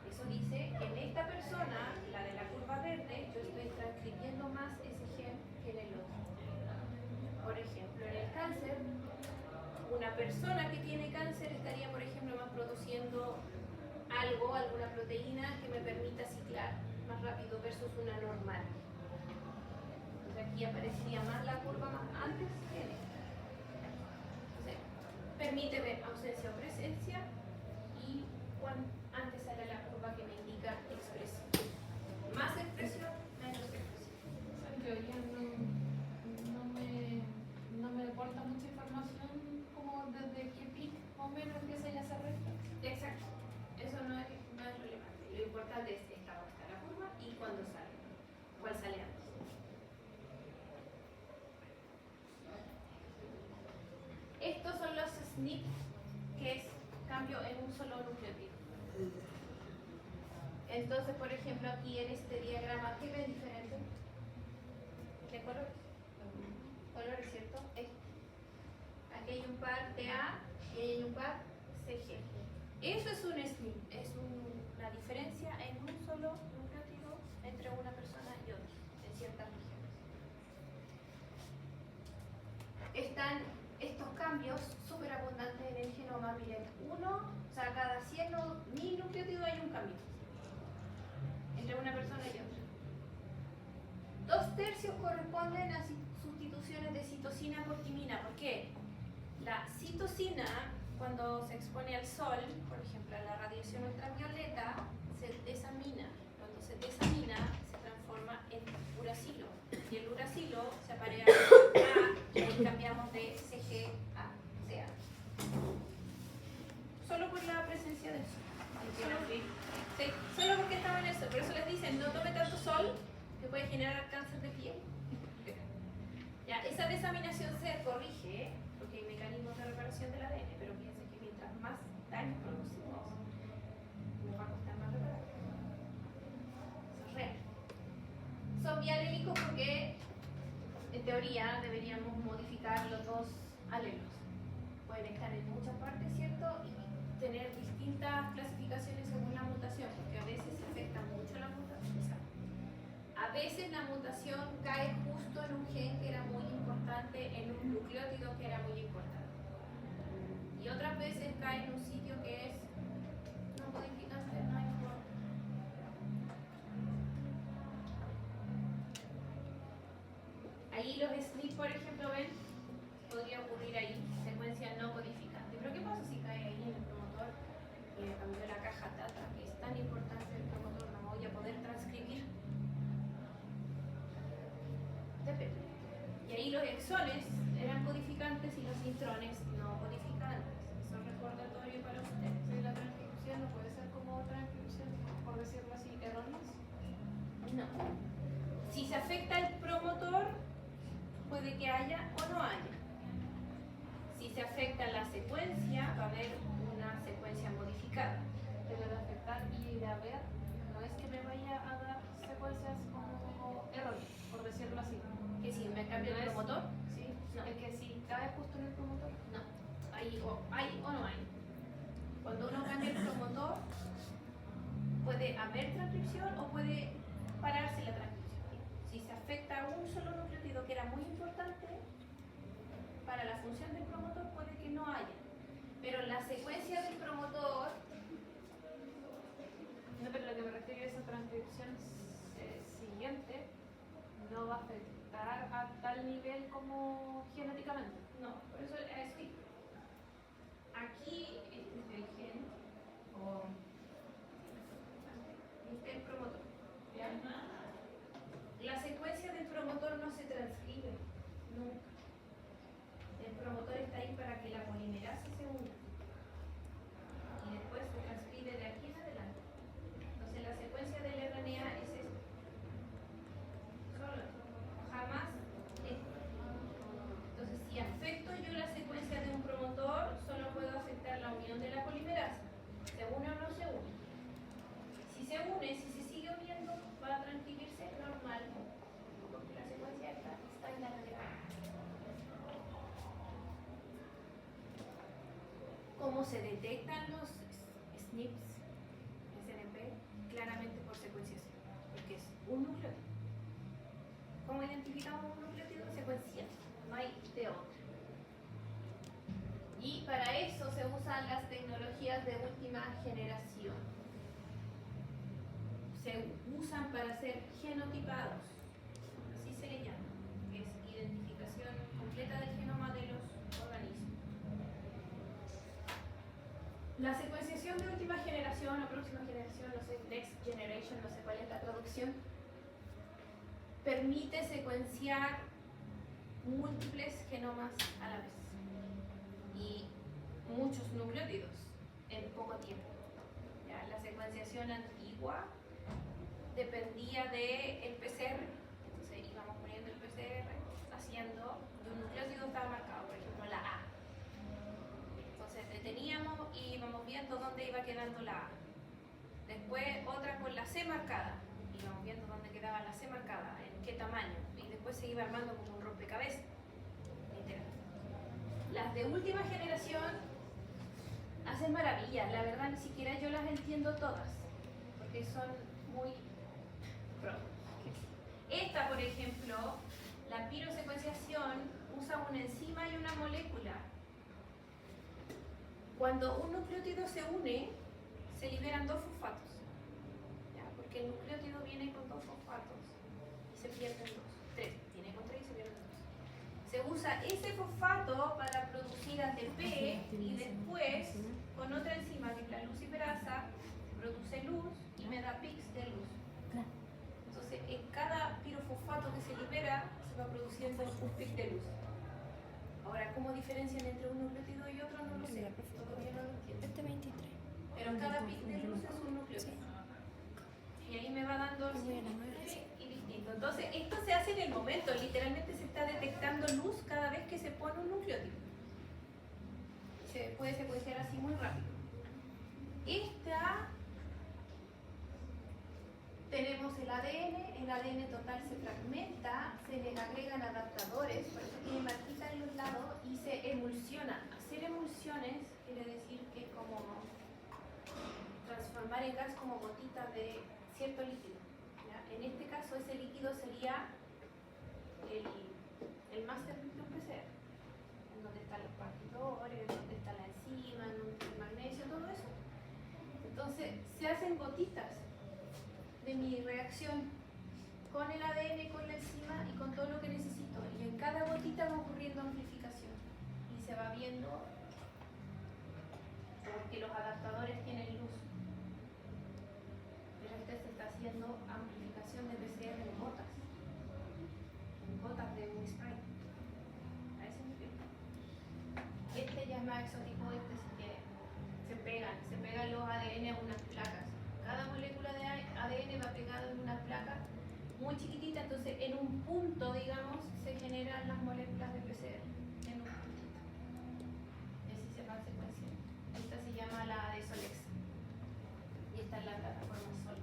Eso dice que en esta persona, la de la curva verde, yo estoy transcribiendo más ese gen que en el otro. Por ejemplo, en el cáncer, una persona que tiene cáncer estaría, por ejemplo, más produciendo algo, alguna proteína que me permita ciclar más rápido versus una normal. Entonces aquí aparecería más la curva más antes que en esta. Entonces, permite ver ausencia o presencia y cuando antes sale la curva que me indica expresión. Más expresión, menos expresión. En teoría no me aporta mucha información como desde qué pic más o menos empieza ya a ser recta. Exacto. Eso no es relevante. Lo importante es esta vuelta la curva y cuándo sale. ¿Cuál sale antes? Estos son los SNP, que es cambio en un solo nucleótido. Entonces, por ejemplo, aquí en este diagrama, ¿qué ven diferente? ¿De colores? Colores, ¿cierto? Aquí hay un par TA y hay un par CG. Eso es un SNP, es una diferencia en un solo nucleótido entre una persona y otra, en ciertas regiones. Están estos cambios súper abundantes en el genoma. Miren, o sea, cada 100.000 nucleótidos hay un cambio entre una persona y otra. 2/3 corresponden a sustituciones de citosina por timina. ¿Por qué? La citosina, cuando se expone al sol, por ejemplo a la radiación ultravioleta, se desamina. Cuando se desamina, se transforma en uracilo. Y el uracilo se aparea a y ahí cambiamos de CG a CA. Solo por la presencia del sol. Solo porque estaba en el sol. Por eso les dicen, no tome tanto sol, que puede generar cáncer de piel. Ya, esa desaminación se corrige, porque hay mecanismos de reparación del ADN, pero piensen que mientras más daño producimos, nos va a costar más reparar. Eso es real. Son bialélicos porque, en teoría, deberíamos modificar los dos alelos. Pueden estar en muchas partes, ¿cierto? Y tener distintas clasificaciones según la mutación, porque a veces afecta mucho la mutación. A veces la mutación cae justo en un gen que era muy importante, en un nucleótido que era muy importante. Y otras veces cae en un sitio que es no codificante, no hay forma. Ahí los SNP, por ejemplo, ven, podría ocurrir ahí, secuencia no codificante. Pero ¿qué pasa si cae ahí en el promotor? Que cambió la caja data, que es tan importante el promotor, no voy a poder transcribir. Depende. Y ahí los exones eran codificantes y los intrones no codificantes. Eso es recordatorio para ustedes. Sí, la transcripción no puede ser como transcripción, por decirlo así, erróneas. No. Si se afecta el promotor, puede que haya o no haya. Si se afecta la secuencia, va a haber una secuencia modificada. Pero de afectar y de haber, no es que me vaya a dar secuencias como erróneas, por decirlo así. Que si me cambio el promotor, Sí, no. es que si cae justo en el promotor. No. Hay o no hay. Cuando uno cambia el promotor, puede haber transcripción o puede pararse la transcripción. Si se afecta a un solo nucleótido que era muy importante para la función del promotor, puede que no haya. Pero la secuencia del promotor, No, pero lo que me refiero a esa transcripción siguiente no va a afectar a tal nivel como genéticamente. No, por eso sí. Aquí este es el gen, o este es el promotor. ¿Ya? La secuencia del promotor no se transcribe nunca. El promotor está ahí para que la polimerasa se una. Y después se transcribe de aquí en adelante. Entonces la secuencia del RNA es esta. Solo esto. Jamás esto. Entonces si afecto yo la secuencia de un promotor, solo puedo afectar la unión de la polimerasa. ¿Se une o no se une? Si se une, si se sigue uniendo, va a transcribirse normal. Porque la secuencia está en la cadena. ¿Cómo se detectan los SNPs, SNP? Claramente por secuenciación, porque es un nucleótido. ¿Cómo identificamos un nucleótido? Secuencial, no hay de otro. Y para eso se usan las tecnologías de última generación. Se usan para ser genotipados, así se le llama, que es identificación completa del genoma de los organismos. La secuenciación de última generación o próxima generación, no sé, next generation, no sé cuál es la traducción, permite secuenciar múltiples genomas a la vez y muchos nucleótidos en poco tiempo. ¿Ya? La secuenciación antigua dependía del PCR, entonces íbamos poniendo el PCR haciendo, y un nucleótido estaba marcado, por ejemplo la A. Entonces deteníamos y íbamos viendo dónde iba quedando la A. Después otra con la C marcada, íbamos viendo dónde quedaba la C marcada, en qué tamaño, y después se iba armando como un rompecabezas, literal. Las de última generación hacen maravillas, la verdad ni siquiera yo las entiendo todas, porque son muy pro. Esta, por ejemplo, la pirosecuenciación usa una enzima y una molécula. Cuando un nucleótido se une, se liberan dos fosfatos. ¿Ya? Porque el nucleótido viene con dos fosfatos y se pierden dos. Tres, viene con tres y se pierden dos. Se usa ese fosfato para producir ATP y después, con otra enzima que es la luciferasa, produce luz y me da pics de luz. Entonces, en cada pirofosfato que se libera, se va produciendo un pic de luz. Ahora, ¿cómo diferencian entre un nucleótido y otro? No lo sé. Todavía no lo entiendo. Este 23. Pero cada pic de luz es un nucleótido. Y ahí me va dando Yo voy a la 9. y distinto. Entonces, esto se hace en el momento. Literalmente se está detectando luz cada vez que se pone un nucleótido. Se puede secuenciar así muy rápido. Tenemos el ADN total se fragmenta, se le agregan adaptadores, por eso tiene marquita en los lados y se emulsiona. Hacer emulsiones quiere decir que es como transformar en gas como gotitas de cierto líquido. ¿Ya? En este caso ese líquido sería el máster de un PCR, en donde están los partidores, donde está la enzima, donde está el magnesio, todo eso. Entonces se hacen gotitas de mi reacción con el ADN, con la enzima y con todo lo que necesito. Y en cada gotita va ocurriendo amplificación. Y se va viendo porque los adaptadores tienen luz. Pero este se está haciendo amplificación de PCR en gotas. En gotas de un spray. A ese nivel. Este ya es más exótico, este sí que se pegan los ADN a unas placas. Cada molécula de ADN va pegada en una placa muy chiquitita, entonces en un punto, digamos, se generan las moléculas de PCR. En un puntito. Y así se van secuenciando. Esta se llama la de Solexa. Y esta es la plataforma Sol.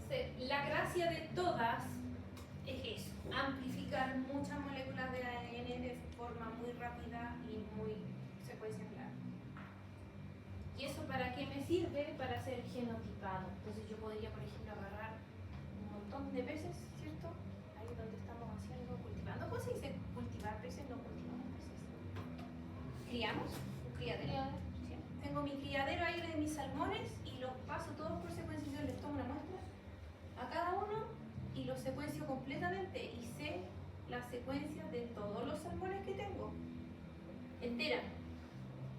Entonces, la gracia de todas es eso, amplificar muchas moléculas de ADN de forma muy rápida y muy secuencial. ¿Y eso para qué me sirve? Para ser genotipado. Entonces yo podría, por ejemplo, agarrar un montón de peces, ¿cierto? Ahí donde estamos haciendo, cultivando. ¿Cómo se dice cultivar peces? No cultivamos peces. ¿Criamos? Un criadero. ¿Sí? Tengo mi criadero ahí de mis salmones y los paso todos por secuenciación. Les tomo una muestra a cada uno y los lo secuencio completamente y sé la secuencia de todos los salmones que tengo. Entera.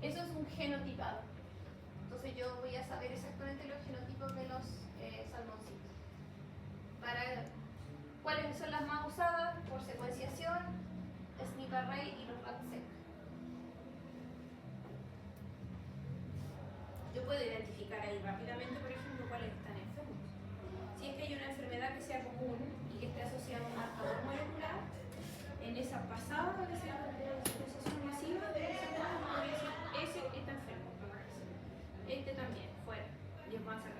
Eso es un genotipado. Entonces yo voy a saber exactamente los genotipos de los salmoncitos. Para cuáles son las más usadas por secuenciación, SNP array y los RANSEQ. Yo puedo identificar ahí rápidamente, por ejemplo, cuáles están enfermos. Si es que hay una enfermedad que sea común y que esté asociada a un marcador molecular, en esa pasada de la secuenciación masiva, podría decir, ese está enfermo, este también, fuera, y os van sacando.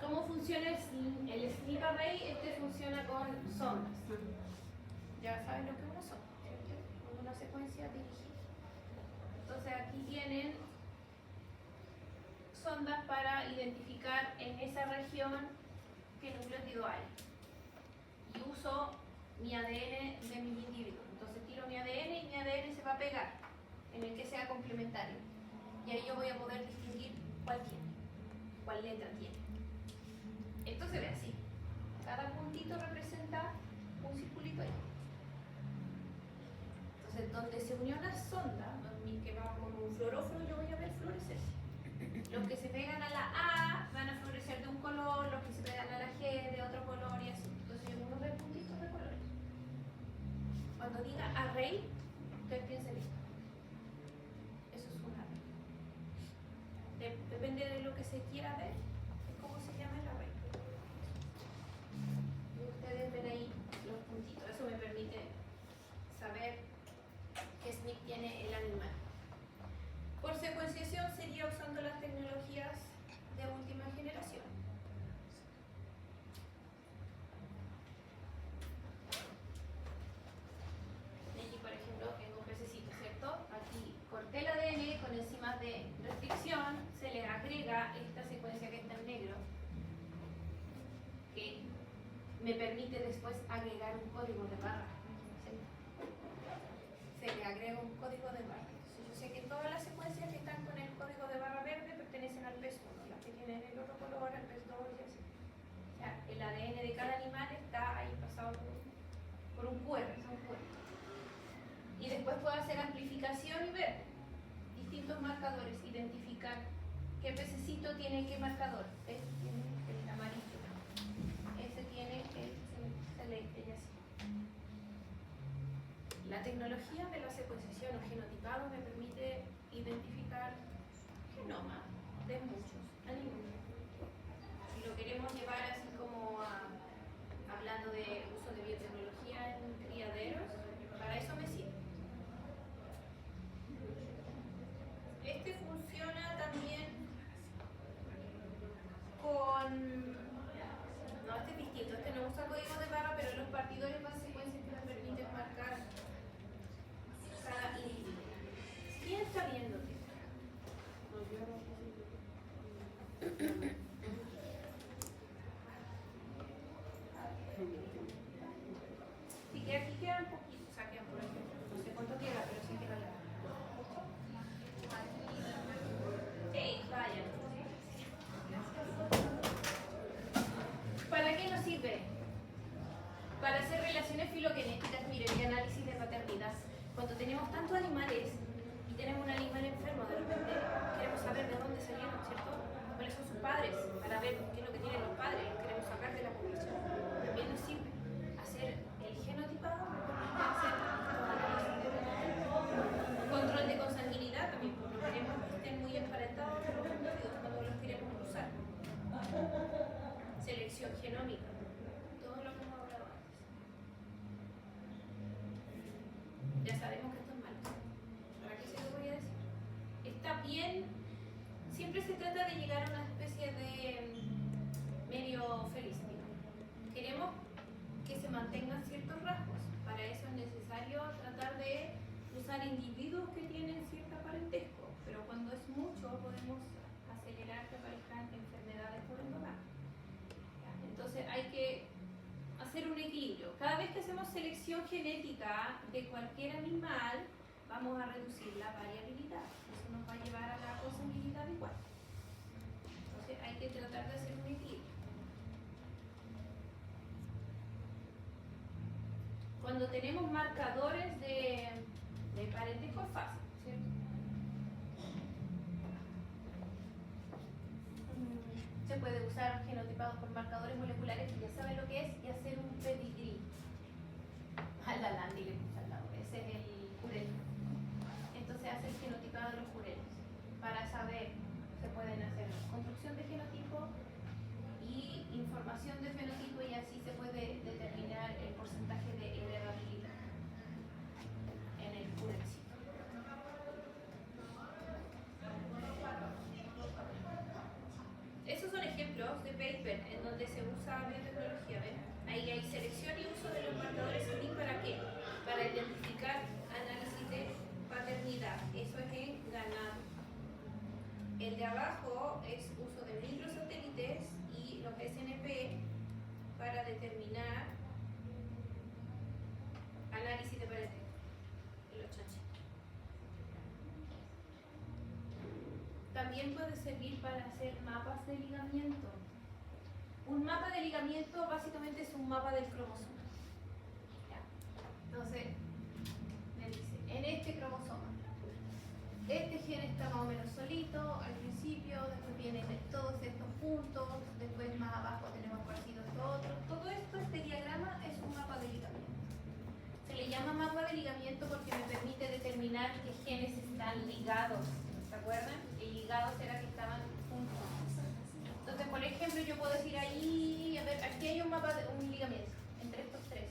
¿Cómo funciona el SNP array? Este funciona con sondas. Ya saben lo que uno son, ¿cierto? Con una secuencia dirigida. Entonces aquí tienen sondas para identificar en esa región qué nucleótido hay. Y uso mi ADN de mis individuos. Entonces tiro mi ADN y mi ADN se va a pegar en el que sea complementario. Y ahí yo voy a poder distinguir cuál tiene, cuál letra tiene. Esto se ve así. Cada puntito representa un circulito ahí. Entonces, donde se unió la sonda, que va como un fluorófono, yo voy a ver florecer. Los que se pegan a la A van a florecer de un color, los que se pegan a la G de otro color y así. Entonces, yo puedo ver puntitos de colores. Cuando diga array, ustedes piensen esto. Eso es un array. Depende de lo que se quiera ver, es cómo se llama el array. Y ustedes ven ahí los puntitos. Eso me permite saber qué SNP tiene el animal. Por secuenciación sería usando las tecnologías de última generación. Aquí, por ejemplo, tengo un pececito, ¿cierto? Aquí corté el ADN con enzimas de restricción, se le agrega esta secuencia que está en negro, que me permite después agregar un código de barra. ¿Sí? Se le agrega un código de barra. Entonces, yo sé que todas las secuencias que están con el código de barra verde pertenecen al pez 1, las que tienen el otro color al pez 2 y así. O sea, el ADN de cada animal está ahí pasado por un QR, Y después puedo hacer amplificación y ver distintos marcadores, identificar qué pececito tiene qué marcador. Este tiene el amarillo, este tiene el celeste y así. La tecnología de la secuenciación o genotipado me permite identificar genoma de muchos animales. Si lo queremos llevar así como hablando de uso de biotecnología en criaderos, para eso me sirve. Este funciona también con... No, este es distinto, este no usa código de barra, pero los partidores van secuencias que me permiten marcar cada individuo. ¿Quién está viendo? Sí, que aquí queda un poquito, o sea, quedan por aquí. No sé cuánto queda, pero sí queda ya. Sí, vaya. ¿Para qué nos sirve? Para hacer relaciones filogenéticas, miren, y análisis de paternidad. Cuando tenemos tantos animales y tenemos un animal enfermo, de repente queremos saber de dónde salieron, ¿cierto? ¿Cuáles son sus padres? Para ver qué es lo que tienen los padres, los queremos sacar de la población. También nos sirve hacer el genotipado, hacer control de consanguinidad también, porque queremos que estén muy emparentados con los individuos cuando los queremos usar. Selección genómica, todo lo que hemos hablado antes. Ya sabemos que esto es malo. ¿Para qué se lo voy a decir? Está bien, siempre se trata de llegar a una especie de medio feliz, digamos. Queremos que se mantengan ciertos rasgos. Para eso es necesario tratar de usar individuos que tienen cierto parentesco, pero cuando es mucho podemos acelerar que aparezcan enfermedades por endogamia. Entonces hay que hacer un equilibrio. Cada vez que hacemos selección genética de cualquier animal, vamos a reducir la variabilidad. Eso nos va a llevar a la consanguinidad igual. Entonces hay que tratar de hacer un equilibrio. Cuando tenemos marcadores de parentesco es fácil, ¿cierto? Se puede usar genotipados por marcadores moleculares, que ya saben lo que es, y hacer un pedigrí. A la Landy le gusta al lado, ese es el jurel. Entonces hace el genotipado de los jureles. Para saber, se pueden hacer construcción de genotipo y información de fenotipo, y así se puede determinar el porcentaje de heredabilidad en el jurelcito. Esos son ejemplos de paper en donde se usa biotecnología, ¿ven? Ahí hay selección y uso de los marcadores SNP. ¿Para qué? Para identificar análisis de paternidad. Eso es en ganado. El de abajo es uso de microsatélites y los SNP para determinar análisis de parentesco en los chanchitos. También puede servir para hacer mapas de ligamiento. Un mapa de ligamiento básicamente es un mapa del cromosoma. ¿Ya? Entonces, me dice, en este cromosoma, este gen está más o menos solito al principio, después vienen todos estos puntos, después más abajo tenemos por aquí esto otro. Todo esto, este diagrama es un mapa de ligamiento. Se le llama mapa de ligamiento porque me permite determinar qué genes están ligados. ¿Se acuerdan? El ligado era que estaban juntos. Entonces, por ejemplo, yo puedo decir ahí, a ver, aquí hay un mapa de un ligamiento entre estos tres.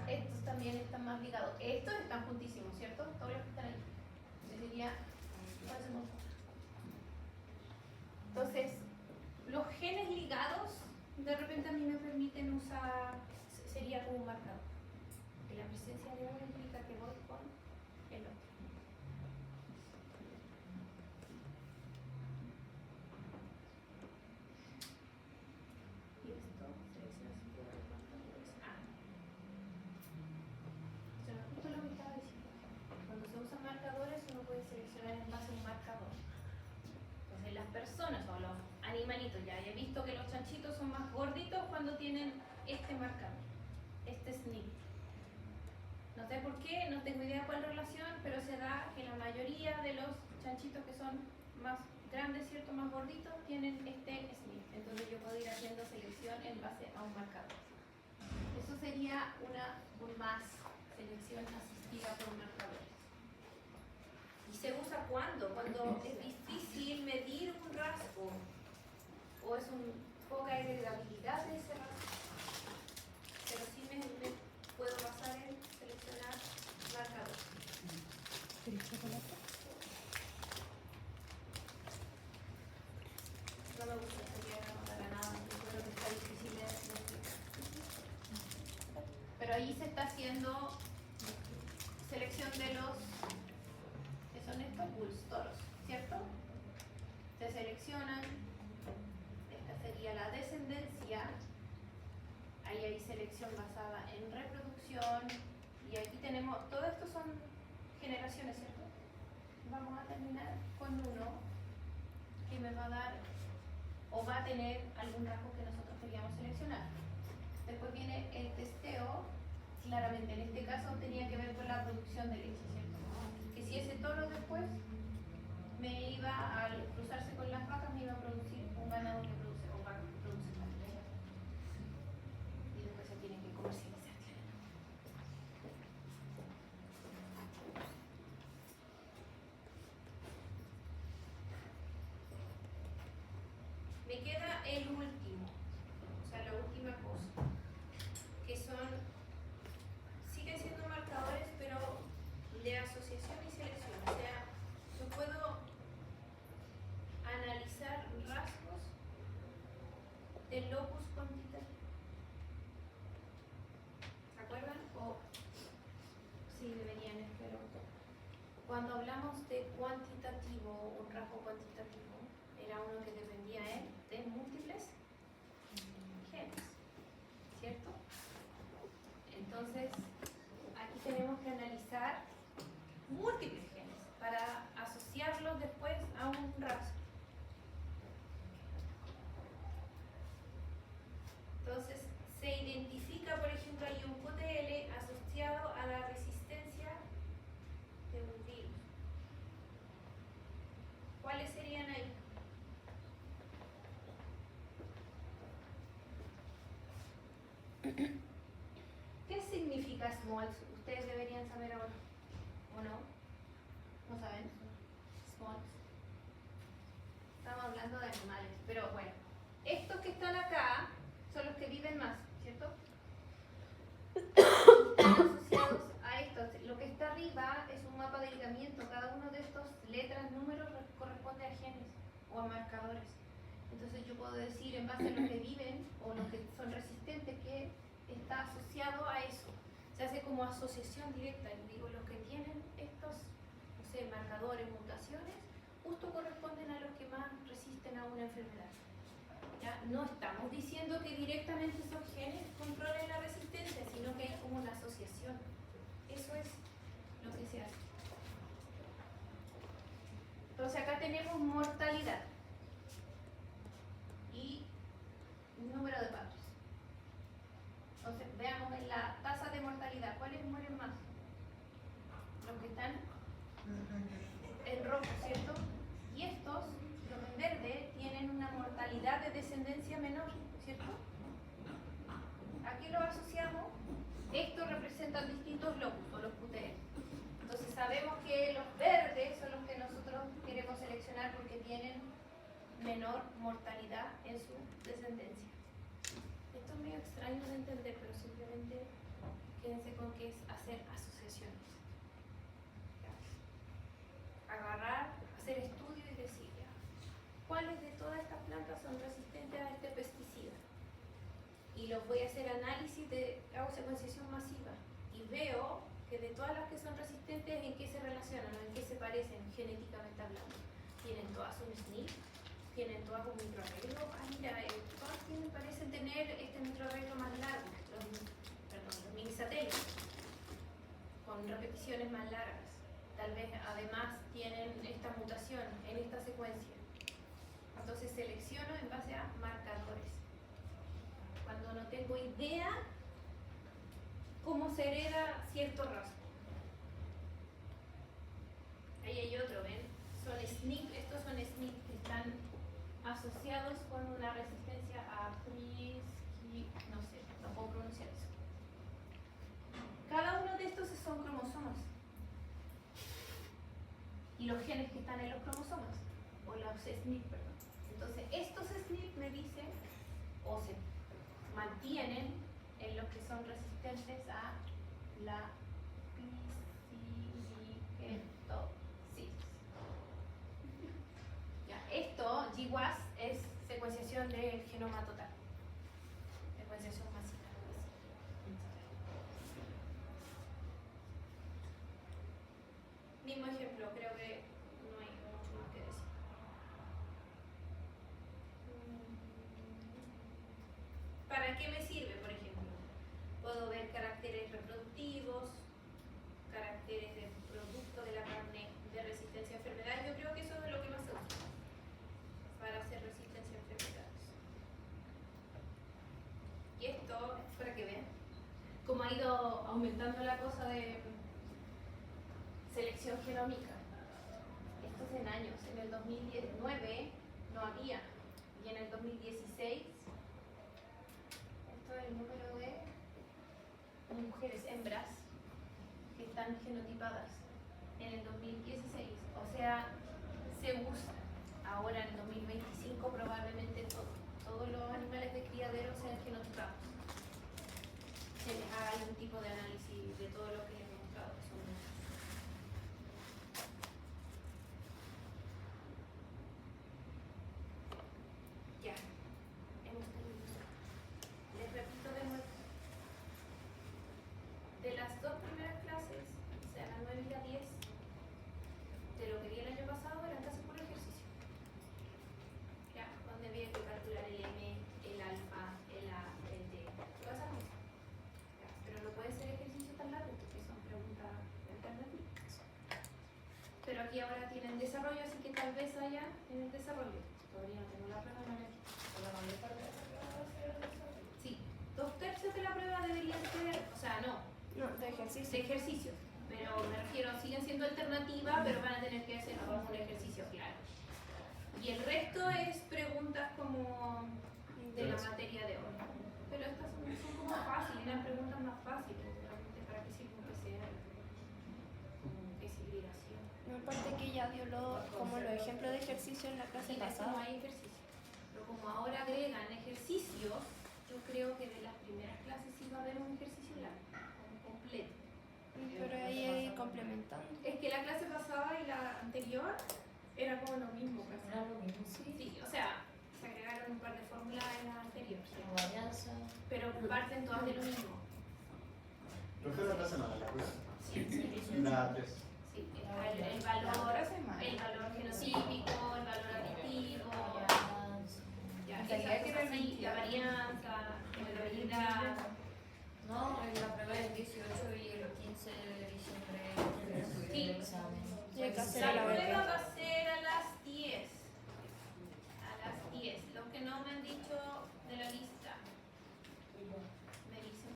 Estos también están más ligados. Estos están juntísimos, ¿cierto? Todos los que están ahí. Sería, entonces, los genes ligados de repente a mí me permiten usar, sería como un marcador. Que la presencia de uno implica que voy con el otro. Y esto, selecciona sitio de los marcadores. Se me justo lo que estaba diciendo. Cuando se usan marcadores uno puede seleccionar en base a un marcador. Entonces las personas o los animalitos, ya he visto que los chanchitos son más gorditos cuando tienen este marcador, este SNP. No sé por qué, no tengo idea cuál relación, pero se da que la mayoría de los chanchitos que son más grandes, ¿cierto? Más gorditos, tienen este SNP. Entonces yo puedo ir haciendo selección en base a un marcador. Eso sería un más, selección asistida por marcadores. ¿Y se usa cuándo? Cuando es difícil medir un rasgo o es poca heredabilidad de ese rasgo. Pero sí me puedo basar en seleccionar marcadores. ¿Quieres chocolate? No me gusta este diagrama para nada, yo creo que está difícil de explicar. Pero ahí se está haciendo selección de los, que son estos bulls, toros, ¿cierto? Se seleccionan, esta sería la descendencia, ahí hay selección basada en reproducción, y aquí tenemos, todo esto son generaciones, ¿cierto? Vamos a terminar con uno que me va a dar, o va a tener algún rasgo que nosotros queríamos seleccionar. Después viene el testeo, claramente en este caso tenía que ver con la producción de leche, ¿cierto? Que si ese toro después me iba, al cruzarse con las vacas, me iba a producir un ganado que produce, o vaca que produce más leche. Y después se tienen que comercializar. Me queda el último, o sea, la última cosa, que son, siguen siendo marcadores, pero de asociación y selección. O sea, yo puedo analizar rasgos del locus cuantitativo. ¿Se acuerdan? O sí, deberían, pero cuando hablamos de cuantitativo, un rasgo cuantitativo, era uno que dependía de múltiples genes, ¿cierto? Entonces, aquí tenemos que analizar múltiples genes para asociarlos después a un rasgo. Entonces, se identifica, por ejemplo, hay un QTL, Smalls, ustedes deberían saber ahora, ¿o no? ¿No saben? Smalls. Estamos hablando de animales, pero bueno. Estos que están acá son los que viven más, ¿cierto? Están asociados a estos. Lo que está arriba es un mapa de ligamiento. Cada uno de estos letras, números corresponde a genes o a marcadores. Entonces yo puedo decir en base a los que viven o los que son resistentes que está asociado a eso. Se hace como asociación directa. Y digo, los que tienen estos, no sé, marcadores, mutaciones, justo corresponden a los que más resisten a una enfermedad. ¿Ya? No estamos diciendo que directamente esos genes controlen la resistencia, sino que hay como una asociación. Eso es lo que se hace. Entonces acá tenemos mortalidad y número de partos. Entonces veamos en la tasa de mortalidad, ¿cuáles mueren más? Los que están en rojo, ¿cierto? Y estos, los en verde, tienen una mortalidad de descendencia menor, ¿cierto? Aquí lo asociamos, estos representan distintos locus o los QTL. Entonces sabemos que los verdes son los que nosotros queremos seleccionar porque tienen menor mortalidad en su descendencia. Esto es medio extraño de entender, pero simplemente quédense con que es hacer asociaciones. Agarrar, hacer estudio y decir ya, ¿cuáles de todas estas plantas son resistentes a este pesticida? Y los voy a hacer análisis, hago secuenciación masiva y veo que de todas las que son resistentes, ¿en qué se relacionan o en qué se parecen genéticamente hablando? ¿Tienen todas un SNP? ¿Tienen todas un microarreglo? Ah, mira, todas parecen tener este microarreglo más largo, los minisatélites, con repeticiones más largas. Tal vez además tienen esta mutación en esta secuencia. Entonces selecciono en base a marcadores. Cuando no tengo idea cómo se hereda cierto rasgo. Ahí hay otro, ¿ven? Son SNP, estos son SNP que están asociados con una resistencia a no sé, no puedo pronunciar eso. Cada uno de estos son cromosomas. Y los genes que están en los cromosomas, o los SNP, perdón. Entonces, estos SNP me dicen, o se mantienen en los que son resistentes a la psicitosis. Ya, esto, GWAS, es secuenciación del genoma total. Secuenciación masiva. Mismo ejemplo, creo que no hay mucho más que decir. ¿Para qué me sirve, por ejemplo? Puedo ver caracteres reproductivos, caracteres de producto de la carne de resistencia a enfermedades. Yo creo que eso es lo que más se usa para hacer resistencia a enfermedades. Y esto, para que vean, cómo ha ido aumentando la cosa de selección genómica. Esto es en años. En el 2019 no había. Y en el 2016, esto es el número de mujeres, hembras, que están genotipadas. En el 2016. O sea, se usa. Ahora en el 2025 probablemente todos los animales de criadero sean genotipados. Se les haga algún tipo de análisis de todo lo que les he mostrado. Ya, hemos terminado. Les repito de nuevo. De las dos primeras clases, o sea, la 9 y la 10, de lo que vi el año pasado eran casi puro ejercicio. Ya, donde había que calcular el M, el alfa, el A, el D, todas esas cosas. Ya, pero no puede ser ejercicio tan largo porque son preguntas alternativas. Pero aquí ahora tienen desarrollo, así que tal vez haya en el desarrollo. Todavía no tengo la prueba, no la he hecho. Sí, 2/3 de la prueba deberían ser, o sea, no, de ejercicio. de ejercicios, pero me refiero, siguen siendo alternativas, pero van a tener que hacer como un ejercicio claro. Y el resto es preguntas como de la materia de hoy. Pero estas son como fáciles, eran preguntas más fáciles, realmente, para que sirven. parte que ya dio como los ejemplos de ejercicio en la clase Sí, eso no pasada. hay ejercicio. Pero como ahora agregan ejercicios, yo creo que de las primeras clases sí va a haber un ejercicio largo, completo. Pero ahí hay complementando. Es que la clase pasada y la anterior era como lo mismo casi. Era lo mismo, sí. Sí, o sea, se agregaron un par de fórmulas en la anterior, sí. La varianza. Pero parten todas de lo mismo. Profe, la clase nada, la prueba. Sí, La 3. sí. El valor genotípico, el valor aditivo, ya, esas cosas así, la varianza, la probabilidad. No, la prueba es el 18 y el 15 de diciembre Sí. el examen. Y hay que hacer La la prueba BP. va a ser a las 10. A las 10. Lo que no me han dicho de la lista